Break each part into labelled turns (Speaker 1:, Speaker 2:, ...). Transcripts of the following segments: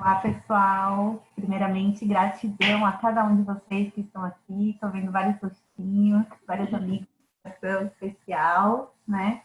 Speaker 1: Olá, pessoal. Primeiramente, gratidão a cada um de vocês que estão aqui. Estou vendo vários rostinhos, vários amigos de coração especial, né?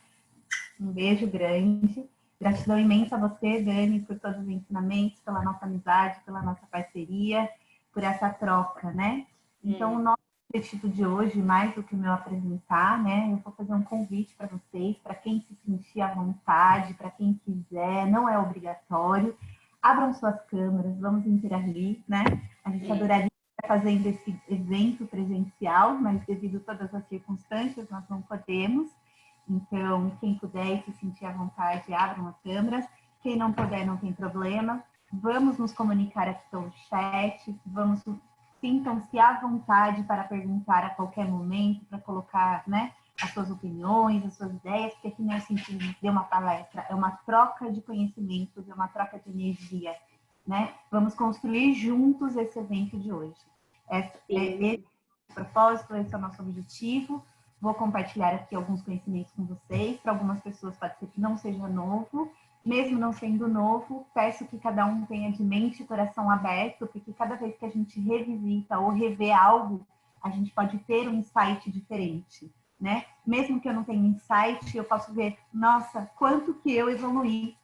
Speaker 1: Um beijo grande. Gratidão imensa a você, Dani, por todos os ensinamentos, pela nossa amizade, pela nossa parceria, por essa troca, né? Então, o nosso objetivo de hoje, mais do que o meu apresentar, né? Eu vou fazer um convite para vocês, para quem se sentir à vontade, para quem quiser, não é obrigatório. Abram suas câmeras, vamos interagir, né? A gente adoraria estar fazendo esse evento presencial, mas devido a todas as circunstâncias, nós não podemos. Então, quem puder e se sentir à vontade, abram as câmeras. Quem não puder, não tem problema. Vamos nos comunicar aqui pelo chat, sintam-se à vontade para perguntar a qualquer momento, para colocar, né, as suas opiniões, as suas ideias, porque aqui não é simplesmente de uma palestra, é uma troca de conhecimentos, é uma troca de energia, né? Vamos construir juntos esse evento de hoje. Esse é o propósito, esse é o nosso objetivo. Vou compartilhar aqui alguns conhecimentos com vocês. Para algumas pessoas pode ser que não seja novo. Mesmo não sendo novo, peço que cada um tenha de mente e coração aberto, porque cada vez que a gente revisita ou revê algo, a gente pode ter um insight diferente, né? Mesmo que eu não tenha insight, eu posso ver, nossa, quanto que eu evoluí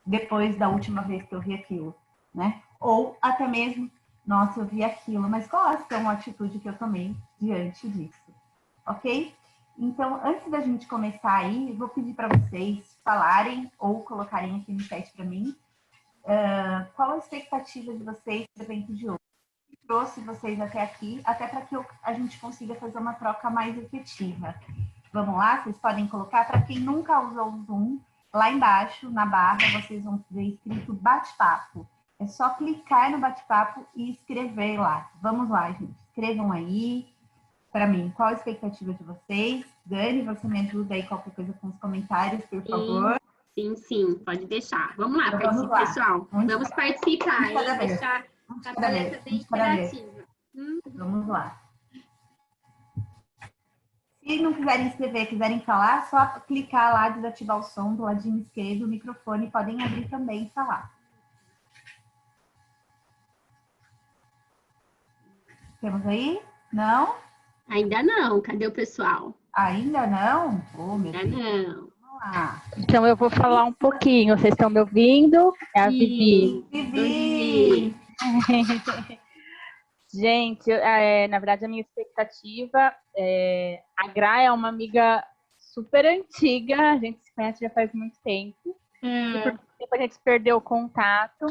Speaker 1: depois da última vez que eu vi aquilo, né? Ou até mesmo, nossa, eu vi aquilo, mas qual a ação ou atitude que eu tomei diante disso? Ok? Então, antes da gente começar aí, vou pedir para vocês falarem ou colocarem aqui no chat para mim qual a expectativa de vocês do evento de hoje. Trouxe vocês até aqui, até para que a gente consiga fazer uma troca mais efetiva. Vamos lá? Vocês podem colocar, para quem nunca usou o Zoom, lá embaixo, na barra, vocês vão ver escrito bate-papo. É só clicar no bate-papo e escrever lá. Vamos lá, gente. Escrevam aí para mim. Qual a expectativa de vocês? Dani, você me ajuda aí qualquer coisa com os comentários, por favor.
Speaker 2: Sim, pode deixar. Vamos lá,
Speaker 1: então,
Speaker 2: participe, pessoal. Vamos participar, hein? Deixar a palestra bem interativa.
Speaker 1: Vamos lá. Se não quiserem escrever, quiserem falar, só clicar lá, desativar o som do ladinho esquerdo, o microfone, podem abrir também e falar. Temos aí? Não?
Speaker 2: Ainda não. Cadê o pessoal?
Speaker 1: Ainda não? Oh, meu Deus.
Speaker 2: Não.
Speaker 1: Vamos lá.
Speaker 3: Então eu vou falar um pouquinho. Vocês estão me ouvindo? É a Vivi.
Speaker 1: Vivi!
Speaker 3: Gente, na verdade a minha expectativa a Gra é uma amiga super antiga, a gente se conhece já faz muito tempo. E por muito tempo a gente perdeu o contato.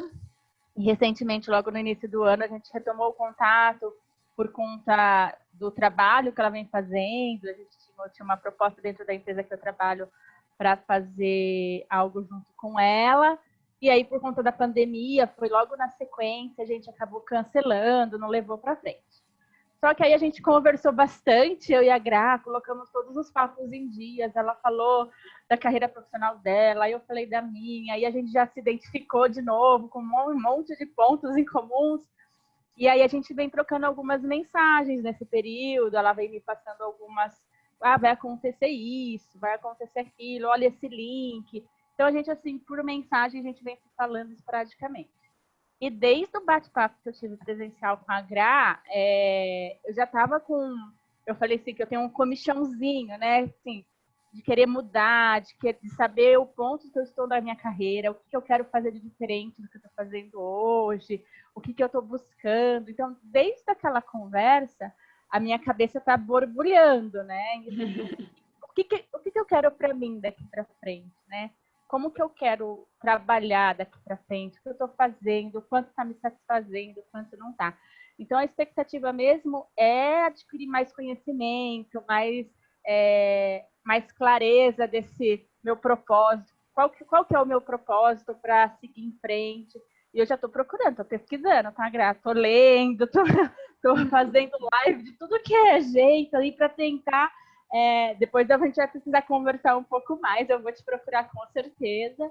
Speaker 3: E recentemente, logo no início do ano, a gente retomou o contato por conta do trabalho que ela vem fazendo. A gente tinha uma proposta dentro da empresa que eu trabalho para fazer algo junto com ela. E aí, por conta da pandemia, foi logo na sequência, a gente acabou cancelando, não levou para frente. Só que aí a gente conversou bastante, eu e a Gra, colocamos todos os papos em dias. Ela falou da carreira profissional dela, eu falei da minha, aí a gente já se identificou de novo com um monte de pontos em comuns. E aí a gente vem trocando algumas mensagens nesse período, ela vem me passando algumas, vai acontecer isso, vai acontecer aquilo, olha esse link. Então a gente, assim, por mensagem, a gente vem se falando esporadicamente. E desde o bate-papo que eu tive presencial com a Gra, eu já estava com... Eu falei assim, que eu tenho um comichãozinho, né? Assim, de querer mudar, de saber o ponto que eu estou na minha carreira, o que eu quero fazer de diferente do que eu estou fazendo hoje, o que eu estou buscando. Então, desde aquela conversa, a minha cabeça está borbulhando, né? O que eu quero para mim daqui para frente, né? Como que eu quero trabalhar daqui para frente, o que eu estou fazendo, o quanto está me satisfazendo, o quanto não está. Então, a expectativa mesmo é adquirir mais conhecimento, mais clareza desse meu propósito. Qual que é o meu propósito para seguir em frente? E eu já estou procurando, estou pesquisando, tá, Gra? Estou lendo, estou fazendo live de tudo que é jeito ali para tentar... depois a gente vai precisar conversar um pouco mais, eu vou te procurar com certeza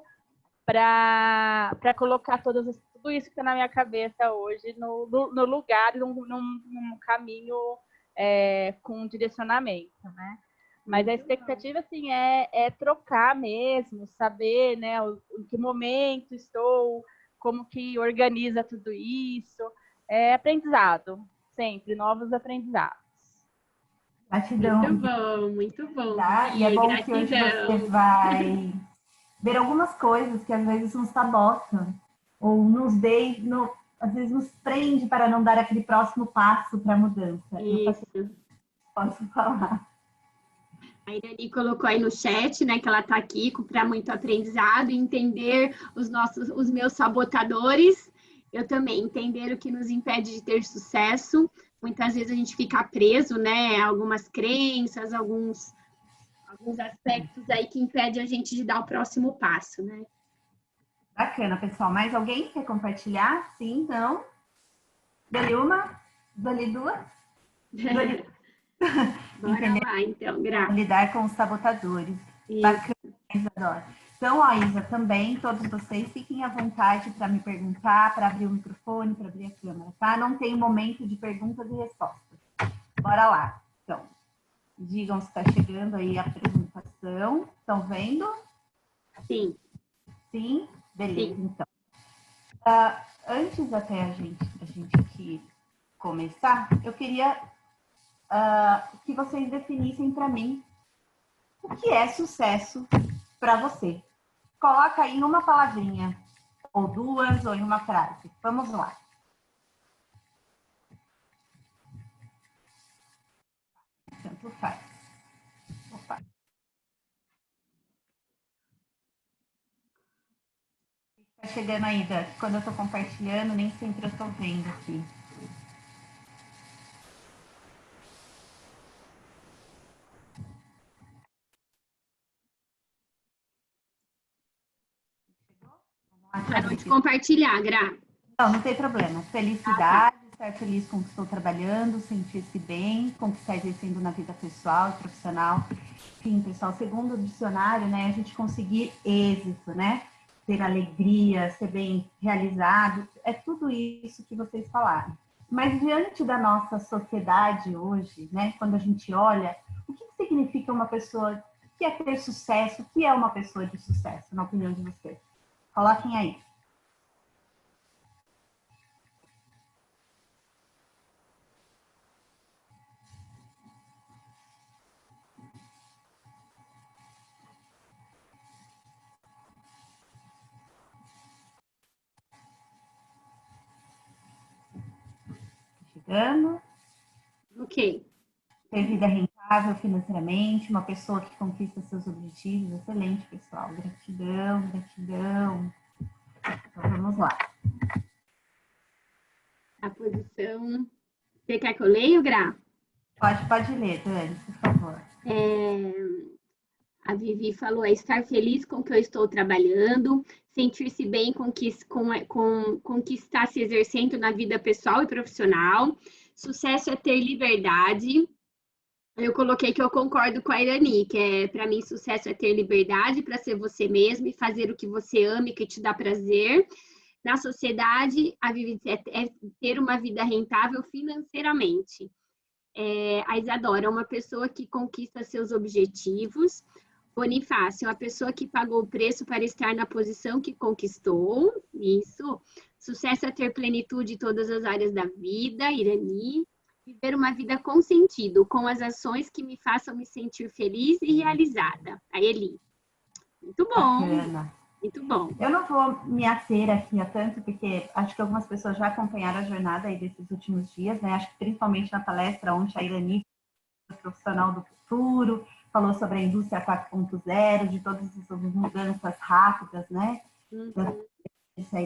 Speaker 3: para colocar tudo isso que está na minha cabeça hoje no lugar, num caminho com direcionamento, né? Mas a expectativa, assim, é trocar mesmo, saber, né, em que momento estou, como que organiza tudo isso. É aprendizado, sempre, novos aprendizados.
Speaker 1: Gratidão.
Speaker 2: Muito bom, muito bom.
Speaker 1: Tá? E é bom que hoje você vai ver algumas coisas que às vezes nos sabotam, ou às vezes nos prende para não dar aquele próximo passo para a mudança.
Speaker 2: Isso.
Speaker 1: Eu posso falar.
Speaker 2: A Irani colocou aí no chat, né, que ela está aqui para muito aprendizado e entender os meus sabotadores. Eu também, entender o que nos impede de ter sucesso. Muitas vezes a gente fica preso, né, a algumas crenças, alguns aspectos aí que impedem a gente de dar o próximo passo, né?
Speaker 1: Bacana, pessoal. Mais alguém quer compartilhar? Sim, não? Dali uma? Dali duas? Dali...
Speaker 2: Bora lá, então, Gra.
Speaker 1: Lidar com os sabotadores. Isso. Bacana, Isadora. Então, ó, Isa, também, todos vocês fiquem à vontade para me perguntar, para abrir o microfone, para abrir a câmera, tá? Não tem momento de perguntas e respostas. Bora lá. Então, digam se está chegando aí a apresentação. Estão vendo?
Speaker 2: Sim.
Speaker 1: Sim? Beleza,
Speaker 2: Sim.
Speaker 1: então. Antes até a gente aqui começar, eu queria que vocês definissem para mim o que é sucesso para você. Coloca aí em uma palavrinha, ou duas, ou em uma frase. Vamos lá. Tanto faz. Opa. Tá chegando ainda. Quando eu tô compartilhando, nem sempre eu tô vendo aqui.
Speaker 2: Parou de compartilhar, Gra.
Speaker 1: Não tem problema. Felicidade, estar feliz com o que estou trabalhando, sentir-se bem com o que está exercendo na vida pessoal e profissional. Enfim, pessoal, segundo o dicionário, né, a gente conseguir êxito, né? Ter alegria, ser bem realizado, é tudo isso que vocês falaram. Mas diante da nossa sociedade hoje, né, quando a gente olha, o que significa uma pessoa, o que é ter sucesso, o que é uma pessoa de sucesso, na opinião de vocês? Coloquem aí. Chegando.
Speaker 2: Ok.
Speaker 1: Ter vida rentável financeiramente, uma pessoa que conquista seus objetivos. Excelente, pessoal. Gratidão, gratidão. Então, vamos lá.
Speaker 2: A posição... Você quer que eu leia, Gra?
Speaker 1: Pode ler, Dani, por favor.
Speaker 2: A Vivi falou, estar feliz com o que eu estou trabalhando, sentir-se bem com o que está se exercendo na vida pessoal e profissional. Sucesso é ter liberdade. Eu coloquei que eu concordo com a Irani, que para mim sucesso é ter liberdade para ser você mesmo e fazer o que você ama e que te dá prazer. Na sociedade, é ter uma vida rentável financeiramente. A Isadora é uma pessoa que conquista seus objetivos. Bonifácio, a pessoa que pagou o preço para estar na posição que conquistou. Isso. Sucesso é ter plenitude em todas as áreas da vida. Irani. Viver uma vida com sentido, com as ações que me façam me sentir feliz e realizada. A Eli. Muito bom.
Speaker 1: Bacana.
Speaker 2: Muito bom.
Speaker 1: Eu não vou me ater aqui a tanto, porque acho que algumas pessoas já acompanharam a jornada aí desses últimos dias, né? Acho que principalmente na palestra onde a Irani, profissional do futuro, falou sobre a indústria 4.0, de todas essas mudanças rápidas, né?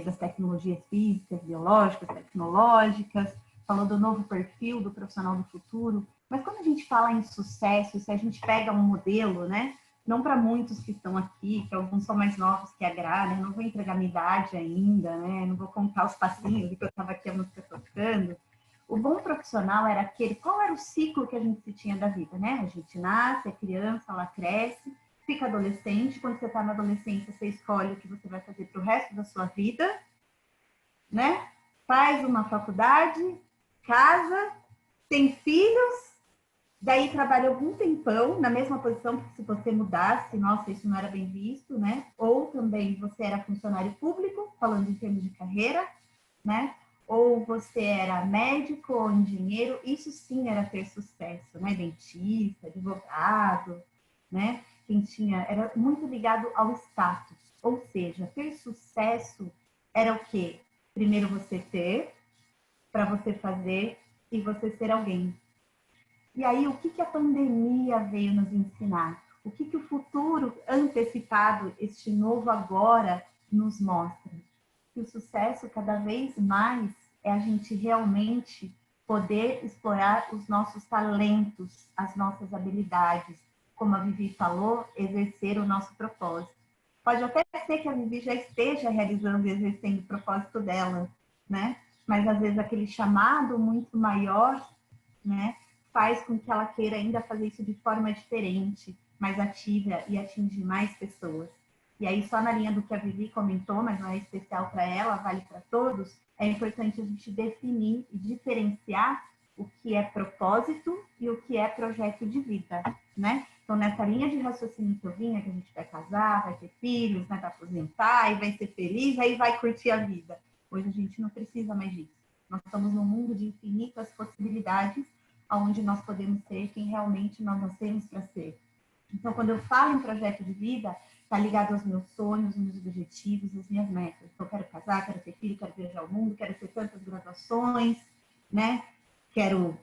Speaker 1: Das tecnologias físicas, biológicas, tecnológicas, falou do novo perfil do profissional do futuro. Mas quando a gente fala em sucesso, se a gente pega um modelo, né? Não para muitos que estão aqui, que alguns são mais novos que a Gra, né? Não vou entregar minha idade ainda, né? Não vou contar os passinhos que eu estava aqui a música tocando. O bom profissional era aquele, qual era o ciclo que a gente tinha da vida, né? A gente nasce, é criança, ela cresce, fica adolescente. Quando você está na adolescência, você escolhe o que você vai fazer para o resto da sua vida, né? Faz uma faculdade, casa, tem filhos, Daí trabalha algum tempão na mesma posição, porque se você mudasse, nossa, isso não era bem visto, né? Ou também você era funcionário público, falando em termos de carreira, né? Ou você era médico ou engenheiro, isso sim era ter sucesso, né? Dentista, advogado, né? Quem tinha, era muito ligado ao status. Ou seja, ter sucesso era o quê? Primeiro você ter, para você fazer e você ser alguém. E aí, o que a pandemia veio nos ensinar? O que o futuro antecipado, este novo agora, nos mostra? Que o sucesso, cada vez mais, é a gente realmente poder explorar os nossos talentos, as nossas habilidades. Como a Vivi falou, exercer o nosso propósito. Pode até ser que a Vivi já esteja realizando e exercendo o propósito dela, né? Mas, às vezes, aquele chamado muito maior, né, faz com que ela queira ainda fazer isso de forma diferente, mais ativa e atingir mais pessoas. E aí, só na linha do que a Vivi comentou, mas não é especial para ela, vale para todos, é importante a gente definir e diferenciar o que é propósito e o que é projeto de vida, né? Então, nessa linha de raciocínio que eu vinha, que a gente vai casar, vai ter filhos, né, vai aposentar, e vai ser feliz, aí vai curtir a vida. Hoje a gente não precisa mais disso. Nós estamos num mundo de infinitas possibilidades, onde nós podemos ser quem realmente nós nascemos para ser. Então, quando eu falo em projeto de vida, está ligado aos meus sonhos, aos meus objetivos, às minhas metas. Então, eu quero casar, quero ter filho, quero viajar o mundo, quero ter tantas graduações, né? Quero,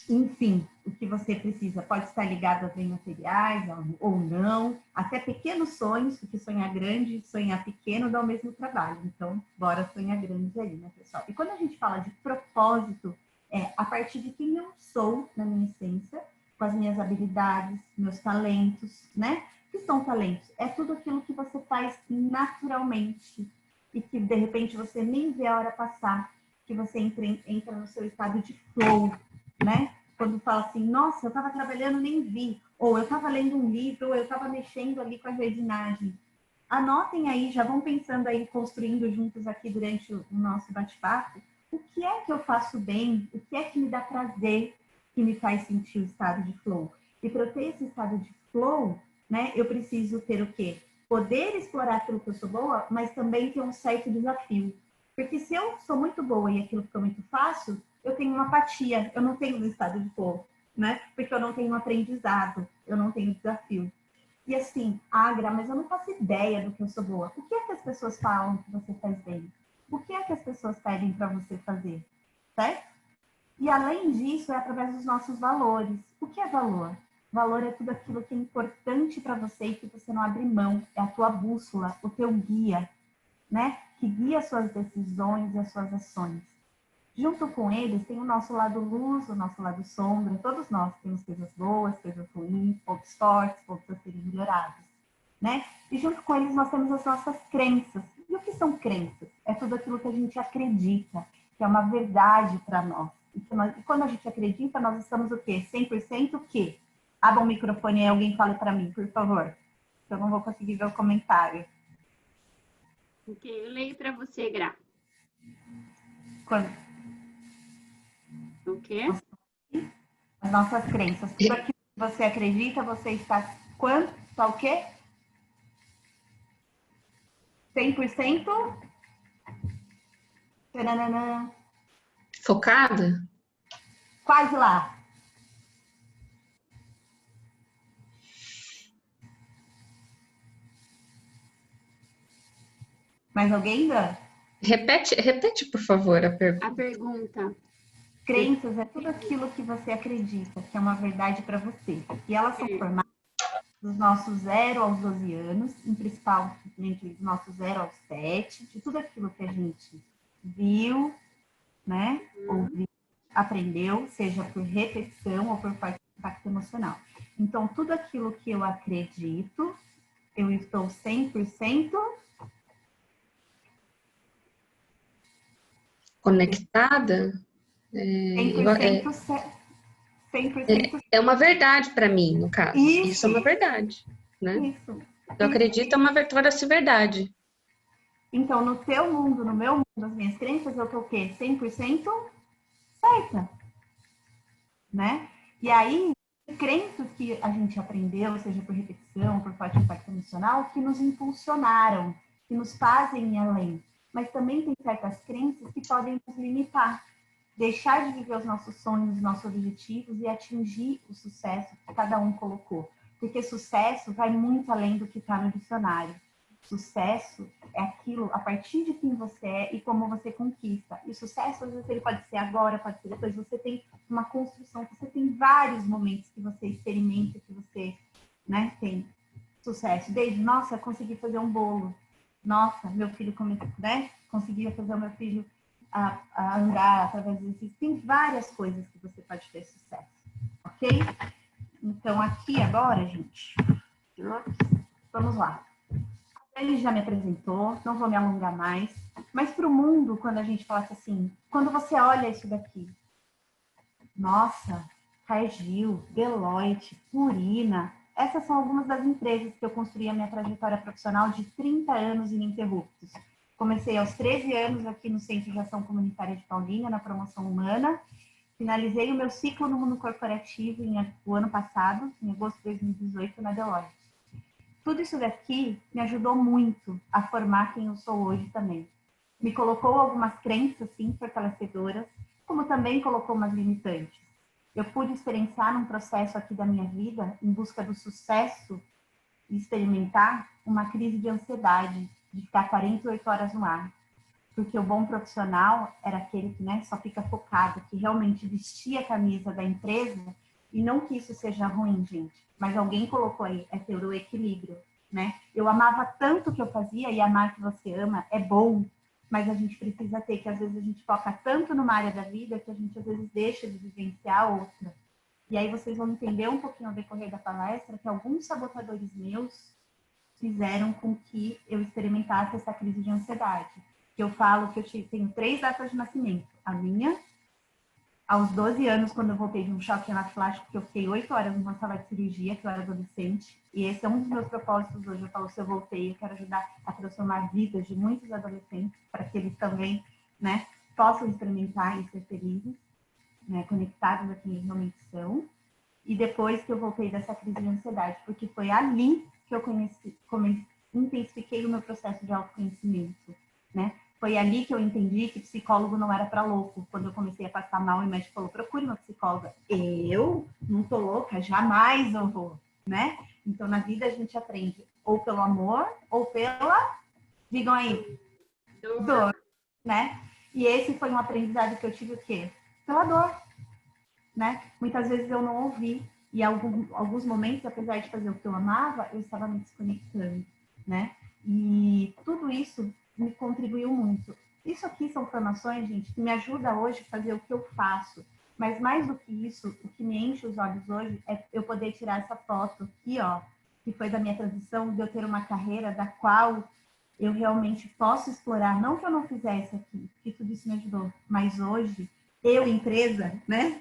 Speaker 1: enfim, o que você precisa. Pode estar ligado a bens materiais ou não, até pequenos sonhos, porque sonhar grande e sonhar pequeno dá o mesmo trabalho. Então, bora sonhar grande aí, né, pessoal? E quando a gente fala de propósito, é a partir de quem eu sou, na minha essência, com as minhas habilidades, meus talentos, né? O que são talentos? É tudo aquilo que você faz naturalmente e que, de repente, você nem vê a hora passar, que você entra no seu estado de flow, né? Quando fala assim, nossa, eu estava trabalhando, nem vi. Ou eu estava lendo um livro, ou eu estava mexendo ali com a jardinagem. Anotem aí, já vão pensando aí, construindo juntos aqui durante o nosso bate-papo. O que é que eu faço bem? O que é que me dá prazer, que me faz sentir o estado de flow? E para eu ter esse estado de flow, né, eu preciso ter o quê? Poder explorar aquilo que eu sou boa, mas também ter um certo desafio. Porque se eu sou muito boa e aquilo fica muito fácil, eu tenho uma apatia, eu não tenho um estado de flow, né? Porque eu não tenho um aprendizado, eu não tenho desafio. E assim, Agra, mas eu não faço ideia do que eu sou boa. O que é que as pessoas falam que você faz bem? O que é que as pessoas pedem para você fazer? Certo? E além disso, é através dos nossos valores. O que é valor? Valor é tudo aquilo que é importante para você e que você não abre mão. É a tua bússola, o teu guia, né? Que guia as suas decisões e as suas ações. Junto com eles tem o nosso lado luz, o nosso lado sombra. Todos nós temos coisas boas, coisas ruins, pontos fortes, pontos a serem melhorados, né? E junto com eles nós temos as nossas crenças. E o que são crenças? É tudo aquilo que a gente acredita, que é uma verdade para nós. E quando a gente acredita, nós estamos o quê? 100% o quê? Abra o microfone e alguém fale para mim, por favor. Eu não vou conseguir ver o comentário.
Speaker 2: Ok, eu leio para você, Gra.
Speaker 1: Quando...
Speaker 2: O quê?
Speaker 1: As nossas crenças. Tudo aquilo que você acredita, você está quanto? Está o quê? 100%? Taranana.
Speaker 4: Focada?
Speaker 1: Quase lá. Mais alguém, Dan?
Speaker 4: Repete, por favor, a pergunta.
Speaker 2: A pergunta.
Speaker 1: Crenças é tudo aquilo que você acredita, que é uma verdade para você. E elas são formadas dos nossos 0 aos 12 anos, em principal entre os nossos 0 aos 7, de tudo aquilo que a gente viu, né, ouviu, aprendeu, seja por repetição ou por parte do impacto emocional. Então, tudo aquilo que eu acredito, eu estou 100%
Speaker 4: Conectada?
Speaker 1: 100%.
Speaker 4: É uma verdade para mim, no caso. Isso é uma verdade, né?
Speaker 1: Isso.
Speaker 4: Eu acredito, é uma verdade.
Speaker 1: Então, no teu mundo, no meu mundo, nas minhas crenças, eu tô o quê? 100% certa. Né? E aí, crenças que a gente aprendeu, seja por repetição, por forte impacto emocional, que nos impulsionaram, que nos fazem ir além. Mas também tem certas crenças que podem nos limitar, deixar de viver os nossos sonhos, os nossos objetivos e atingir o sucesso que cada um colocou. Porque sucesso vai muito além do que está no dicionário. Sucesso é aquilo a partir de quem você é e como você conquista. E o sucesso, às vezes, ele pode ser agora, pode ser depois. Você tem uma construção, você tem vários momentos que você experimenta, que você, né, tem sucesso. Desde, nossa, consegui fazer um bolo. Nossa, meu filho, né, conseguia fazer o meu filho a andar através disso. Tem várias coisas que você pode ter sucesso, ok? Então, aqui agora, gente, vamos lá. Ele já me apresentou, não vou me alongar mais, mas para o mundo, quando a gente fala assim, quando você olha isso daqui, nossa, Cargill, Deloitte, Purina, essas são algumas das empresas que eu construí a minha trajetória profissional de 30 anos ininterruptos. Comecei aos 13 anos aqui no Centro de Ação Comunitária de Paulínia, na promoção humana. Finalizei o meu ciclo no mundo corporativo o ano passado, em agosto de 2018, na Deloitte. Tudo isso daqui me ajudou muito a formar quem eu sou hoje também. Me colocou algumas crenças, sim, fortalecedoras, como também colocou umas limitantes. Eu pude experienciar num processo aqui da minha vida, em busca do sucesso, e experimentar uma crise de ansiedade, de ficar 48 horas no ar. Porque o bom profissional era aquele que, né, só fica focado, que realmente vestia a camisa da empresa, e não que isso seja ruim, gente, mas alguém colocou aí, é ter o equilíbrio, né? Eu amava tanto o que eu fazia, e amar que você ama é bom, mas a gente precisa ter, que às vezes a gente foca tanto numa área da vida, que a gente às vezes deixa de vivenciar outra. E aí vocês vão entender um pouquinho ao decorrer da palestra, que alguns sabotadores meus fizeram com que eu experimentasse essa crise de ansiedade. Que eu falo que eu tenho 3 datas de nascimento. A minha, aos 12 anos, quando eu voltei de um choque anafilático, que eu fiquei 8 horas numa sala de cirurgia, que eu era adolescente. E esse é um dos meus propósitos hoje. Eu falo, se eu voltei, eu quero ajudar a transformar vidas de muitos adolescentes, para que eles também, né, possam experimentar e ser felizes, né, conectados a quem eles realmente são. E depois que eu voltei dessa crise de ansiedade, porque foi ali que eu intensifiquei o meu processo de autoconhecimento, né? Foi ali que eu entendi que psicólogo não era para louco. Quando eu comecei a passar mal, o médico falou, procure uma psicóloga. Eu não tô louca, jamais eu vou, né? Então, na vida a gente aprende ou pelo amor, ou pela, digam aí, dor, né? E esse foi um aprendizado que eu tive o quê? Pela dor, né? Muitas vezes eu não ouvi, e alguns momentos, apesar de fazer o que eu amava, eu estava me desconectando, né? E tudo isso me contribuiu muito. Isso aqui são formações, gente, que me ajuda hoje a fazer o que eu faço. Mas mais do que isso, o que me enche os olhos hoje é eu poder tirar essa foto aqui, ó, que foi da minha transição, de eu ter uma carreira da qual eu realmente posso explorar. Não que eu não fizesse aqui, que tudo isso me ajudou, mas hoje eu empresa, né?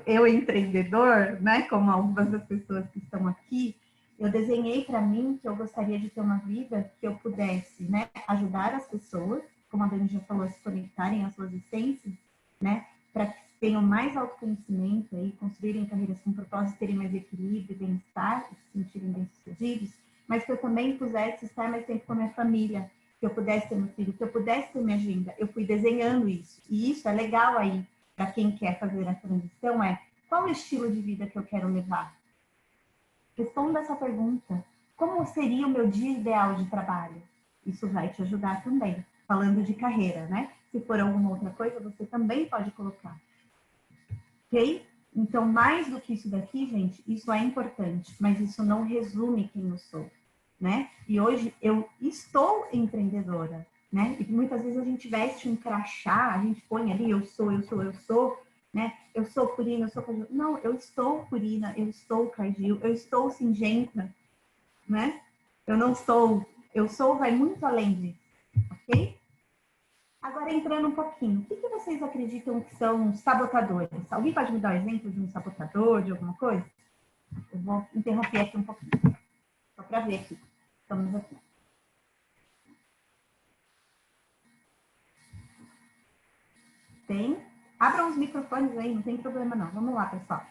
Speaker 1: eu empreendedor, né? Como algumas das pessoas que estão aqui, eu desenhei para mim que eu gostaria de ter uma vida que eu pudesse, né? Ajudar as pessoas, como a Dani já falou, a se conectarem às suas essências, né? Para que tenham mais autoconhecimento e construírem carreiras com propósito, terem mais equilíbrio, bem-estar, se sentirem bem-sucedidos, mas que eu também pudesse estar mais tempo com a minha família, que eu pudesse ter meu filho, que eu pudesse ter minha agenda. Eu fui desenhando isso. E isso é legal aí, para quem quer fazer a transição, qual o estilo de vida que eu quero levar? Responda essa pergunta. Como seria o meu dia ideal de trabalho? Isso vai te ajudar também. Falando de carreira, né? Se for alguma outra coisa, você também pode colocar. Ok? Então, mais do que isso daqui, gente, isso é importante, mas isso não resume quem eu sou, né? E hoje eu estou empreendedora, né? E muitas vezes a gente veste um crachá, a gente põe ali, eu sou, né? Eu sou Purina, eu sou Cargill. Não, eu estou Purina, eu estou Cargill, eu estou Singenta, né? Eu não sou, eu sou vai muito além disso, ok? Agora, entrando um pouquinho, o que vocês acreditam que são sabotadores? Alguém pode me dar um exemplo de um sabotador, de alguma coisa? Eu vou interromper aqui um pouquinho, só para ver aqui. Estamos aqui. Tem? Abram os microfones aí, não tem problema não. Vamos lá, pessoal.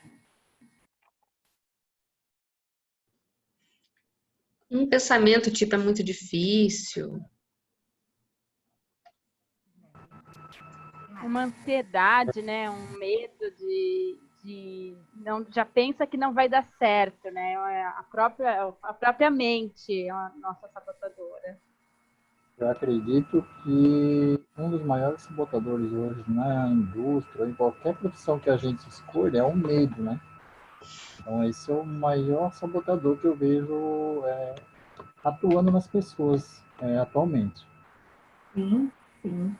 Speaker 4: pensamento tipo, é muito difícil.
Speaker 3: Uma ansiedade, né? Um medo não, já pensa que não vai dar certo, né? A própria mente é a nossa sabotadora.
Speaker 5: Eu acredito que um dos maiores sabotadores hoje na indústria, em qualquer profissão que a gente escolha, é o medo, né? Então, esse é o maior sabotador que eu vejo atuando nas pessoas atualmente.
Speaker 1: Sim, sim.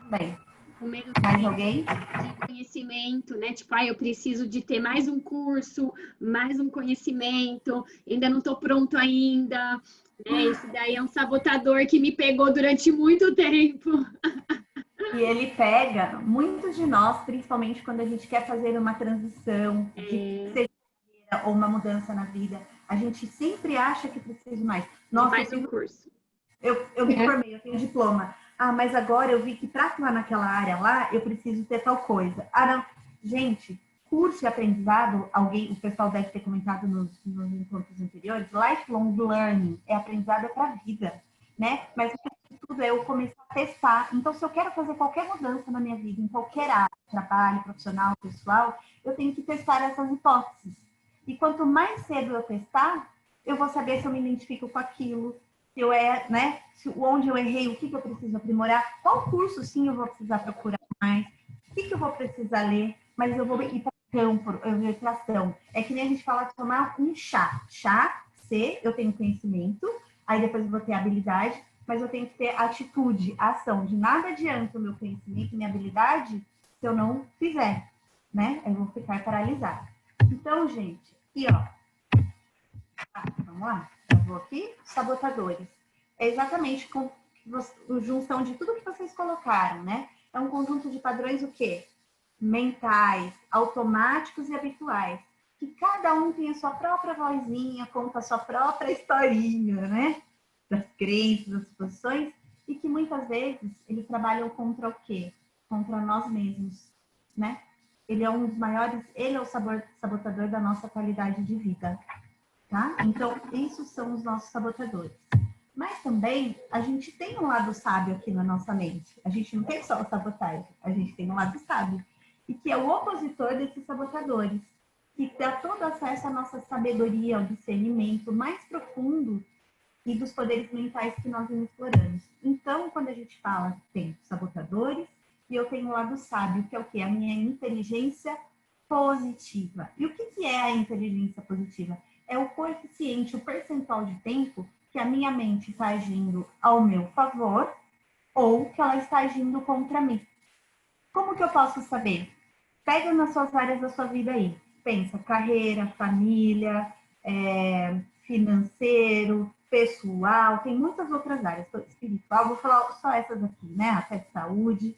Speaker 1: Bem,
Speaker 2: O medo
Speaker 1: mais alguém?
Speaker 2: de conhecimento, né? Tipo, eu preciso de ter mais um curso, mais um conhecimento, ainda não estou pronto ainda. Né? Esse daí é um sabotador que me pegou durante muito tempo.
Speaker 1: E ele pega muitos de nós, principalmente quando a gente quer fazer uma transição, seja ou uma mudança na vida. A gente sempre acha que precisa mais. Nossa,
Speaker 2: mais um curso.
Speaker 1: Eu me formei, eu tenho diploma. Mas agora eu vi que para atuar naquela área lá, eu preciso ter tal coisa. Não. Gente, curso e aprendizado, o pessoal deve ter comentado nos encontros anteriores, lifelong learning, aprendizado para a vida, né? Mas tudo é eu começar a testar. Então, se eu quero fazer qualquer mudança na minha vida, em qualquer área, trabalho, profissional, pessoal, eu tenho que testar essas hipóteses. E quanto mais cedo eu testar, eu vou saber se eu me identifico com aquilo, se onde eu errei, o que eu preciso aprimorar, qual curso sim eu vou precisar procurar mais, o que eu vou precisar ler, mas eu vou ir para campo, eu vou ir para ação. É que nem a gente fala de tomar um chá. Chá, eu tenho conhecimento, aí depois eu vou ter habilidade, mas eu tenho que ter atitude, ação. De nada adianta o meu conhecimento e minha habilidade se eu não fizer, né? Eu vou ficar paralisada. Então, gente, aqui, ó. Vamos lá? Eu vou aqui, sabotadores. É exatamente com a junção de tudo que vocês colocaram, né? É um conjunto de padrões o quê? Mentais, automáticos e habituais. Que cada um tem a sua própria vozinha, conta a sua própria historinha, né? Das crenças, das suposições, e que muitas vezes eles trabalham contra o quê? Contra nós mesmos, né? Ele é um dos maiores, ele é o sabotador da nossa qualidade de vida, tá? Então, esses são os nossos sabotadores. Mas também, a gente tem um lado sábio aqui na nossa mente. A gente não tem só a sabotagem, a gente tem um lado sábio. E que é o opositor desses sabotadores, que dá todo acesso à nossa sabedoria, ao discernimento mais profundo e dos poderes mentais que nós exploramos. Então, quando a gente fala que tem sabotadores, e eu tenho o lado sábio, que é o quê? A minha inteligência positiva. E o que é a inteligência positiva? É o coeficiente, o percentual de tempo que a minha mente está agindo ao meu favor ou que ela está agindo contra mim. Como que eu posso saber? Pega nas suas áreas da sua vida aí. Pensa, carreira, família, financeiro, pessoal, tem muitas outras áreas. Espiritual, vou falar só essas aqui, né? Até de saúde.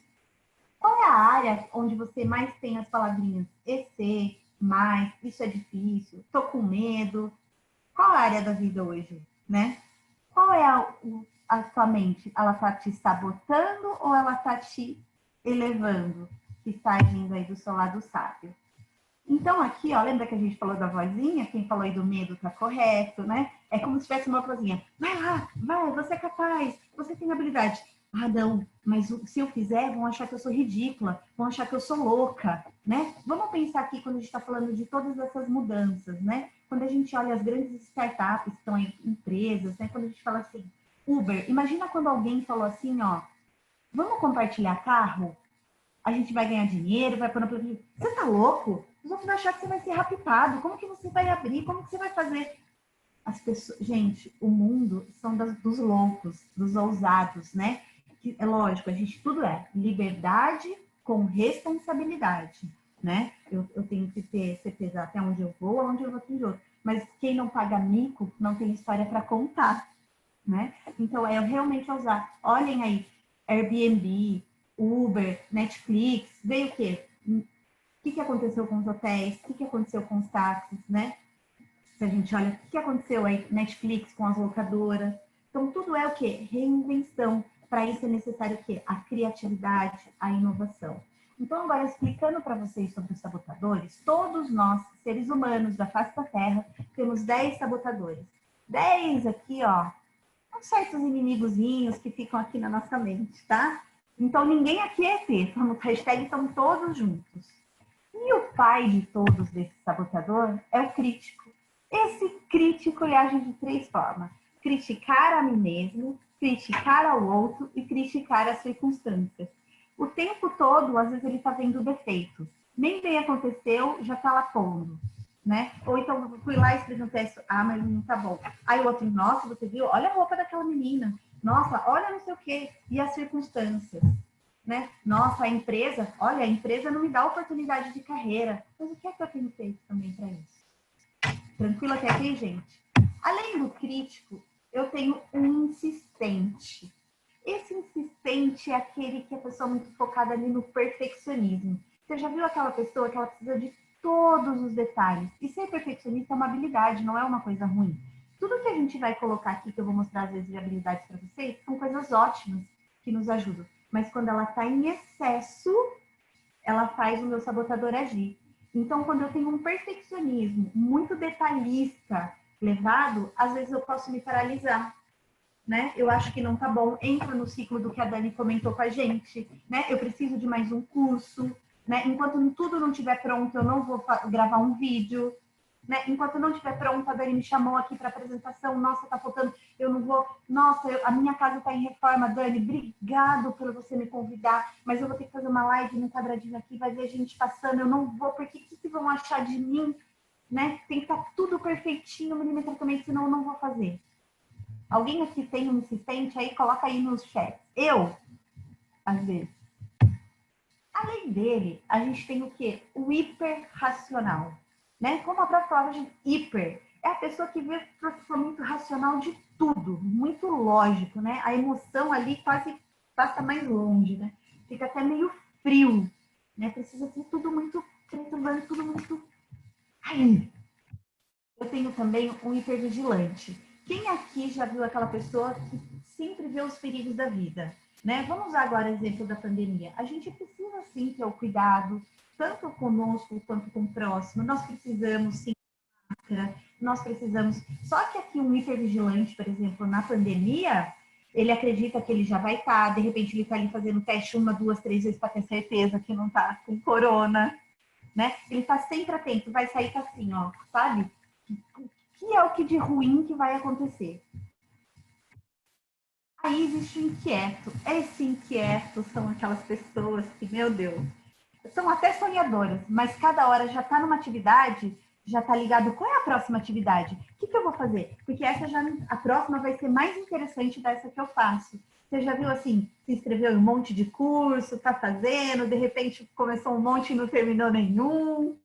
Speaker 1: Qual é a área onde você mais tem as palavrinhas EC, mais, isso é difícil, tô com medo? Qual é a área da vida hoje, né? Qual é a sua mente? Ela tá te sabotando ou ela tá te elevando? Que está agindo aí do seu lado sábio. Então aqui, ó, lembra que a gente falou da vozinha? Quem falou aí do medo tá correto, né? É como se tivesse uma vozinha. Vai lá, vai, você é capaz, você tem habilidade. Não, mas se eu fizer, vão achar que eu sou ridícula, vão achar que eu sou louca, né? Vamos pensar aqui quando a gente está falando de todas essas mudanças, né? Quando a gente olha as grandes startups que estão em empresas, né? Quando a gente fala assim, Uber, imagina quando alguém falou assim, ó, vamos compartilhar carro? A gente vai ganhar dinheiro, vai pôr no plano. Você tá louco? Os outros vão achar que você vai ser raptado. Como que você vai abrir? Como que você vai fazer? As pessoas, gente, o mundo são dos loucos, dos ousados, né? Que, é lógico, a gente tudo é liberdade com responsabilidade, né? Eu tenho que ter certeza até onde eu vou, aonde eu vou atingir. Mas quem não paga mico não tem história para contar, né? Então é realmente ousar. Olhem aí, Airbnb, Uber, Netflix, veio o quê? O que aconteceu com os hotéis? O que aconteceu com os táxis, né? Se a gente olha, o que aconteceu aí, Netflix com as locadoras? Então, tudo é o quê? Reinvenção. Para isso é necessário o quê? A criatividade, a inovação. Então, agora, explicando para vocês sobre os sabotadores, todos nós, seres humanos da face da Terra, temos 10 sabotadores. 10 aqui, ó, são certos inimigozinhos que ficam aqui na nossa mente, tá? Então, ninguém aqui é ET, estamos todos juntos. E o pai de todos desse sabotador é o crítico. Esse crítico, ele age de 3 formas. Criticar a mim mesmo, criticar ao outro e criticar as circunstâncias. O tempo todo, às vezes, ele está vendo defeitos. Nem bem aconteceu, já está lá pondo, né? Ou então, fui lá e escrevi um texto, mas não tá bom. Aí o outro, nossa, você viu? Olha a roupa daquela menina. Nossa, olha não sei o quê. E as circunstâncias, né? Nossa, a empresa não me dá oportunidade de carreira. Mas o que é que eu tenho feito também para isso? Tranquilo até aqui, gente? Além do crítico, eu tenho um insistente. Esse insistente é aquele que é a pessoa muito focada ali no perfeccionismo. Você já viu aquela pessoa que ela precisa de todos os detalhes? E ser perfeccionista é uma habilidade, não é uma coisa ruim. Tudo que a gente vai colocar aqui, que eu vou mostrar às vezes de habilidades para vocês, são coisas ótimas que nos ajudam. Mas quando ela está em excesso, ela faz o meu sabotador agir. Então, quando eu tenho um perfeccionismo muito detalhista levado, às vezes eu posso me paralisar, né? Eu acho que não tá bom, entra no ciclo do que a Dani comentou com a gente, né? Eu preciso de mais um curso, né? Enquanto tudo não estiver pronto, eu não vou gravar um vídeo, né? Enquanto não estiver pronto, a Dani me chamou aqui para apresentação, nossa, tá faltando, eu não vou, nossa, a minha casa tá em reforma, Dani, obrigado por você me convidar, mas eu vou ter que fazer uma live num quadradinho aqui, vai ver gente passando, eu não vou, porque o que vão achar de mim, né? Tem que estar tudo perfeitinho, milimetricamente, senão eu não vou fazer. Alguém aqui tem um insistente aí? Coloca aí nos chats. Eu, às vezes. Além dele, a gente tem o quê? O hiperracional, né? Como a própria palavra hiper, é a pessoa que vê o processamento racional de tudo, muito lógico, né? A emoção ali quase passa mais longe, né? Fica até meio frio, né? Precisa ser tudo muito preto, tudo muito... Ai. Eu tenho também um hipervigilante. Quem aqui já viu aquela pessoa que sempre vê os perigos da vida, né? Vamos usar agora o exemplo da pandemia. A gente precisa sim ter o cuidado, tanto conosco quanto com o próximo. Nós precisamos sim máscara, nós precisamos... Só que aqui um hipervigilante, por exemplo, na pandemia, ele acredita que ele já vai estar, de repente ele está ali fazendo teste 1, 2, 3 vezes para ter certeza que não está com corona, né? Ele está sempre atento, vai sair tá assim, ó, sabe? O que é o que de ruim que vai acontecer? Aí existe o inquieto. Esse inquieto são aquelas pessoas que, meu Deus, são até sonhadoras, mas cada hora já está numa atividade, já está ligado qual é a próxima atividade. O que eu vou fazer? Porque a próxima vai ser mais interessante dessa que eu faço. Você já viu assim, se inscreveu em um monte de curso, está fazendo, de repente começou um monte e não terminou nenhum,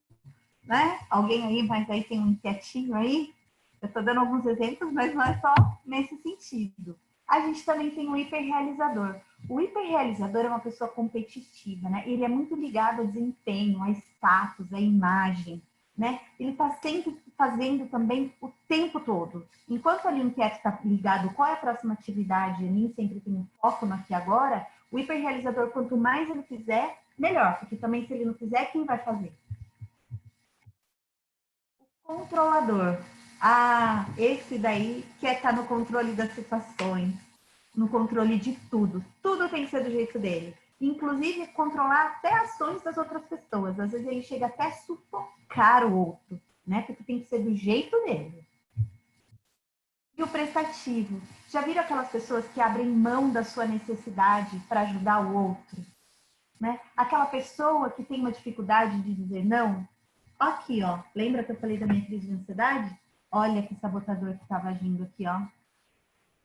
Speaker 1: né? Alguém aí, mas aí tem um inquietinho aí? Eu estou dando alguns exemplos, mas não é só nesse sentido. A gente também tem o hiperrealizador. O hiperrealizador é uma pessoa competitiva, né? Ele é muito ligado ao desempenho, a status, a imagem, né? Ele está sempre fazendo também o tempo todo. Enquanto ali o inquieto está ligado qual é a próxima atividade, nem sempre tem um foco no aqui e agora, o hiperrealizador, quanto mais ele fizer, melhor. Porque também se ele não fizer, quem vai fazer? O controlador. Esse daí quer estar no controle das situações, no controle de tudo. Tudo tem que ser do jeito dele. Inclusive, controlar até ações das outras pessoas. Às vezes ele chega até a sufocar o outro, né? Porque tem que ser do jeito dele. E o prestativo. Já viram aquelas pessoas que abrem mão da sua necessidade para ajudar o outro? Né? Aquela pessoa que tem uma dificuldade de dizer não. Aqui, ó. Lembra que eu falei da minha crise de ansiedade? Olha que sabotador que estava agindo aqui, ó.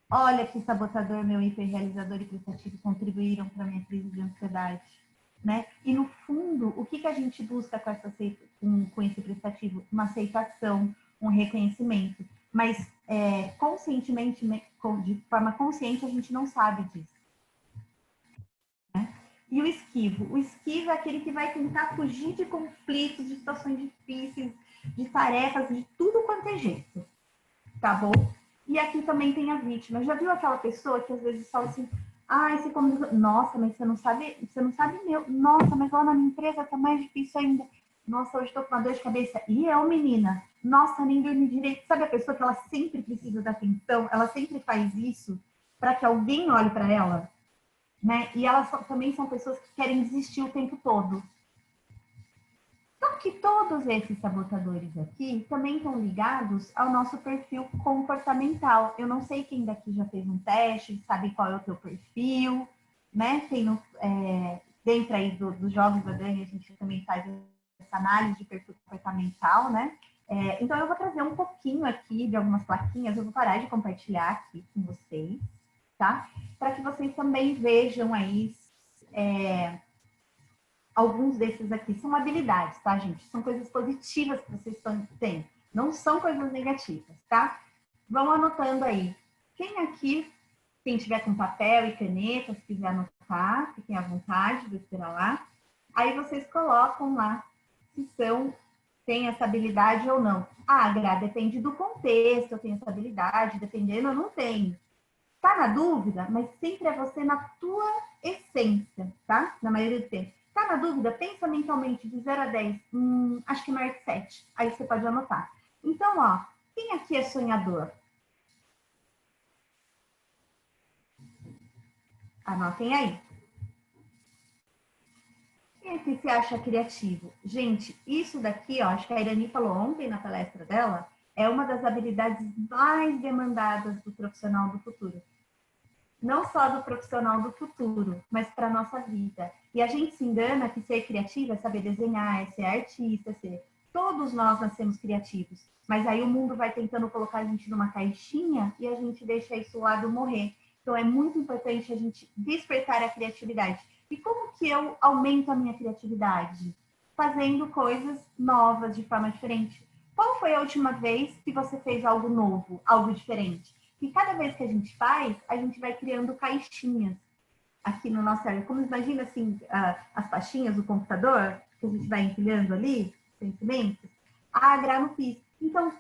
Speaker 1: Olha que sabotador, meu hiperrealizador e prestativo contribuíram para a minha crise de ansiedade, né? E no fundo, o que a gente busca com esse prestativo? Uma aceitação, um reconhecimento. Mas conscientemente, de forma consciente, a gente não sabe disso. Né? E o esquivo? O esquivo é aquele que vai tentar fugir de conflitos, de situações difíceis, de tarefas, de tudo quanto é jeito. Tá bom? E aqui também tem a vítima. Já viu aquela pessoa que às vezes fala assim, esse comunicador, nossa, mas você não sabe meu, nossa, mas lá na minha empresa tá mais difícil ainda. Nossa, hoje estou com uma dor de cabeça. E menina, nossa, nem dormi direito. Sabe a pessoa que ela sempre precisa da atenção? Ela sempre faz isso para que alguém olhe para ela, né? E elas também são pessoas que querem desistir o tempo todo. Só que todos esses sabotadores aqui também estão ligados ao nosso perfil comportamental. Eu não sei quem daqui já fez um teste, sabe qual é o teu perfil, né? Dentro aí dos jogos da Dani, a gente também faz essa análise de perfil comportamental, né? Então, eu vou trazer um pouquinho aqui de algumas plaquinhas, eu vou parar de compartilhar aqui com vocês, tá? Para que vocês também vejam aí alguns desses aqui. São habilidades, tá, gente? São coisas positivas que vocês têm, não são coisas negativas, tá? Vão anotando aí. Quem tiver com papel e caneta, se quiser anotar, fiquem à vontade, vou esperar lá. Aí vocês colocam lá se tem essa habilidade ou não. Ah, Gra, depende do contexto, eu tenho essa habilidade, dependendo, eu não tenho. Tá na dúvida? Mas sempre é você na tua essência, tá? Na maioria do tempo. Tá na dúvida? Pensa mentalmente de 0 a 10. Acho que maior que 7. Aí você pode anotar. Então, ó, quem aqui é sonhador? Anotem aí. Quem aqui se acha criativo? Gente, isso daqui, ó, acho que a Irani falou ontem na palestra dela, é uma das habilidades mais demandadas do profissional do futuro. Não só do profissional do futuro, mas para a nossa vida. E a gente se engana que ser criativo é saber desenhar, é ser artista, Todos nós nascemos criativos. Mas aí o mundo vai tentando colocar a gente numa caixinha e a gente deixa isso lado morrer. Então é muito importante a gente despertar a criatividade. E como que eu aumento a minha criatividade? Fazendo coisas novas de forma diferente. Qual foi a última vez que você fez algo novo, algo diferente? E cada vez que a gente faz, a gente vai criando caixinhas aqui no nosso cérebro. Como imagina assim, as pastinhas do computador, que a gente vai empilhando ali, sentimentos. Ah, Gra, não fiz. Então,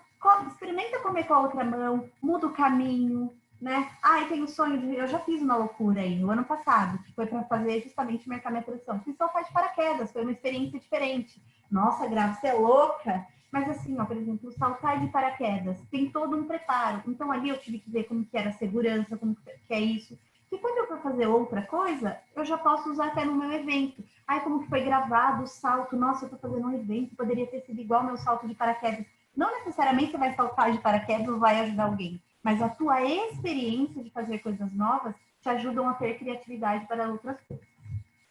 Speaker 1: experimenta comer com a outra mão, muda o caminho, né? Eu tenho o sonho de... Eu já fiz uma loucura aí no ano passado, que foi para fazer justamente marcar minha tradução. Fiz saltar de paraquedas, foi uma experiência diferente. Nossa, Gra, você é louca! Mas assim, ó, por exemplo, saltar de paraquedas tem todo um preparo. Então ali eu tive que ver como que era a segurança, como que é isso. E quando eu for fazer outra coisa, eu já posso usar até no meu evento. Como que foi gravado o salto? Nossa, eu tô fazendo um evento, poderia ter sido igual ao meu salto de paraquedas. Não necessariamente você vai saltar de paraquedas ou vai ajudar alguém, mas a tua experiência de fazer coisas novas te ajudam a ter criatividade para outras coisas,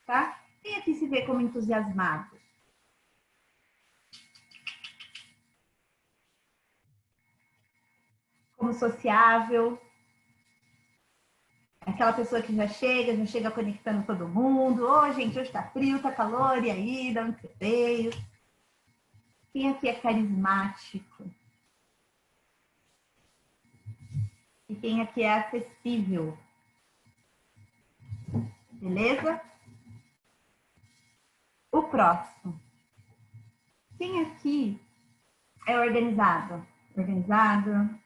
Speaker 1: tá? Quem aqui se vê como entusiasmado? Como sociável? Aquela pessoa que já chega conectando todo mundo. Gente, hoje tá frio, tá calor, e aí, de onde você veio? Quem aqui é carismático? E quem aqui é acessível? Beleza? O próximo. Quem aqui é organizado? Organizado.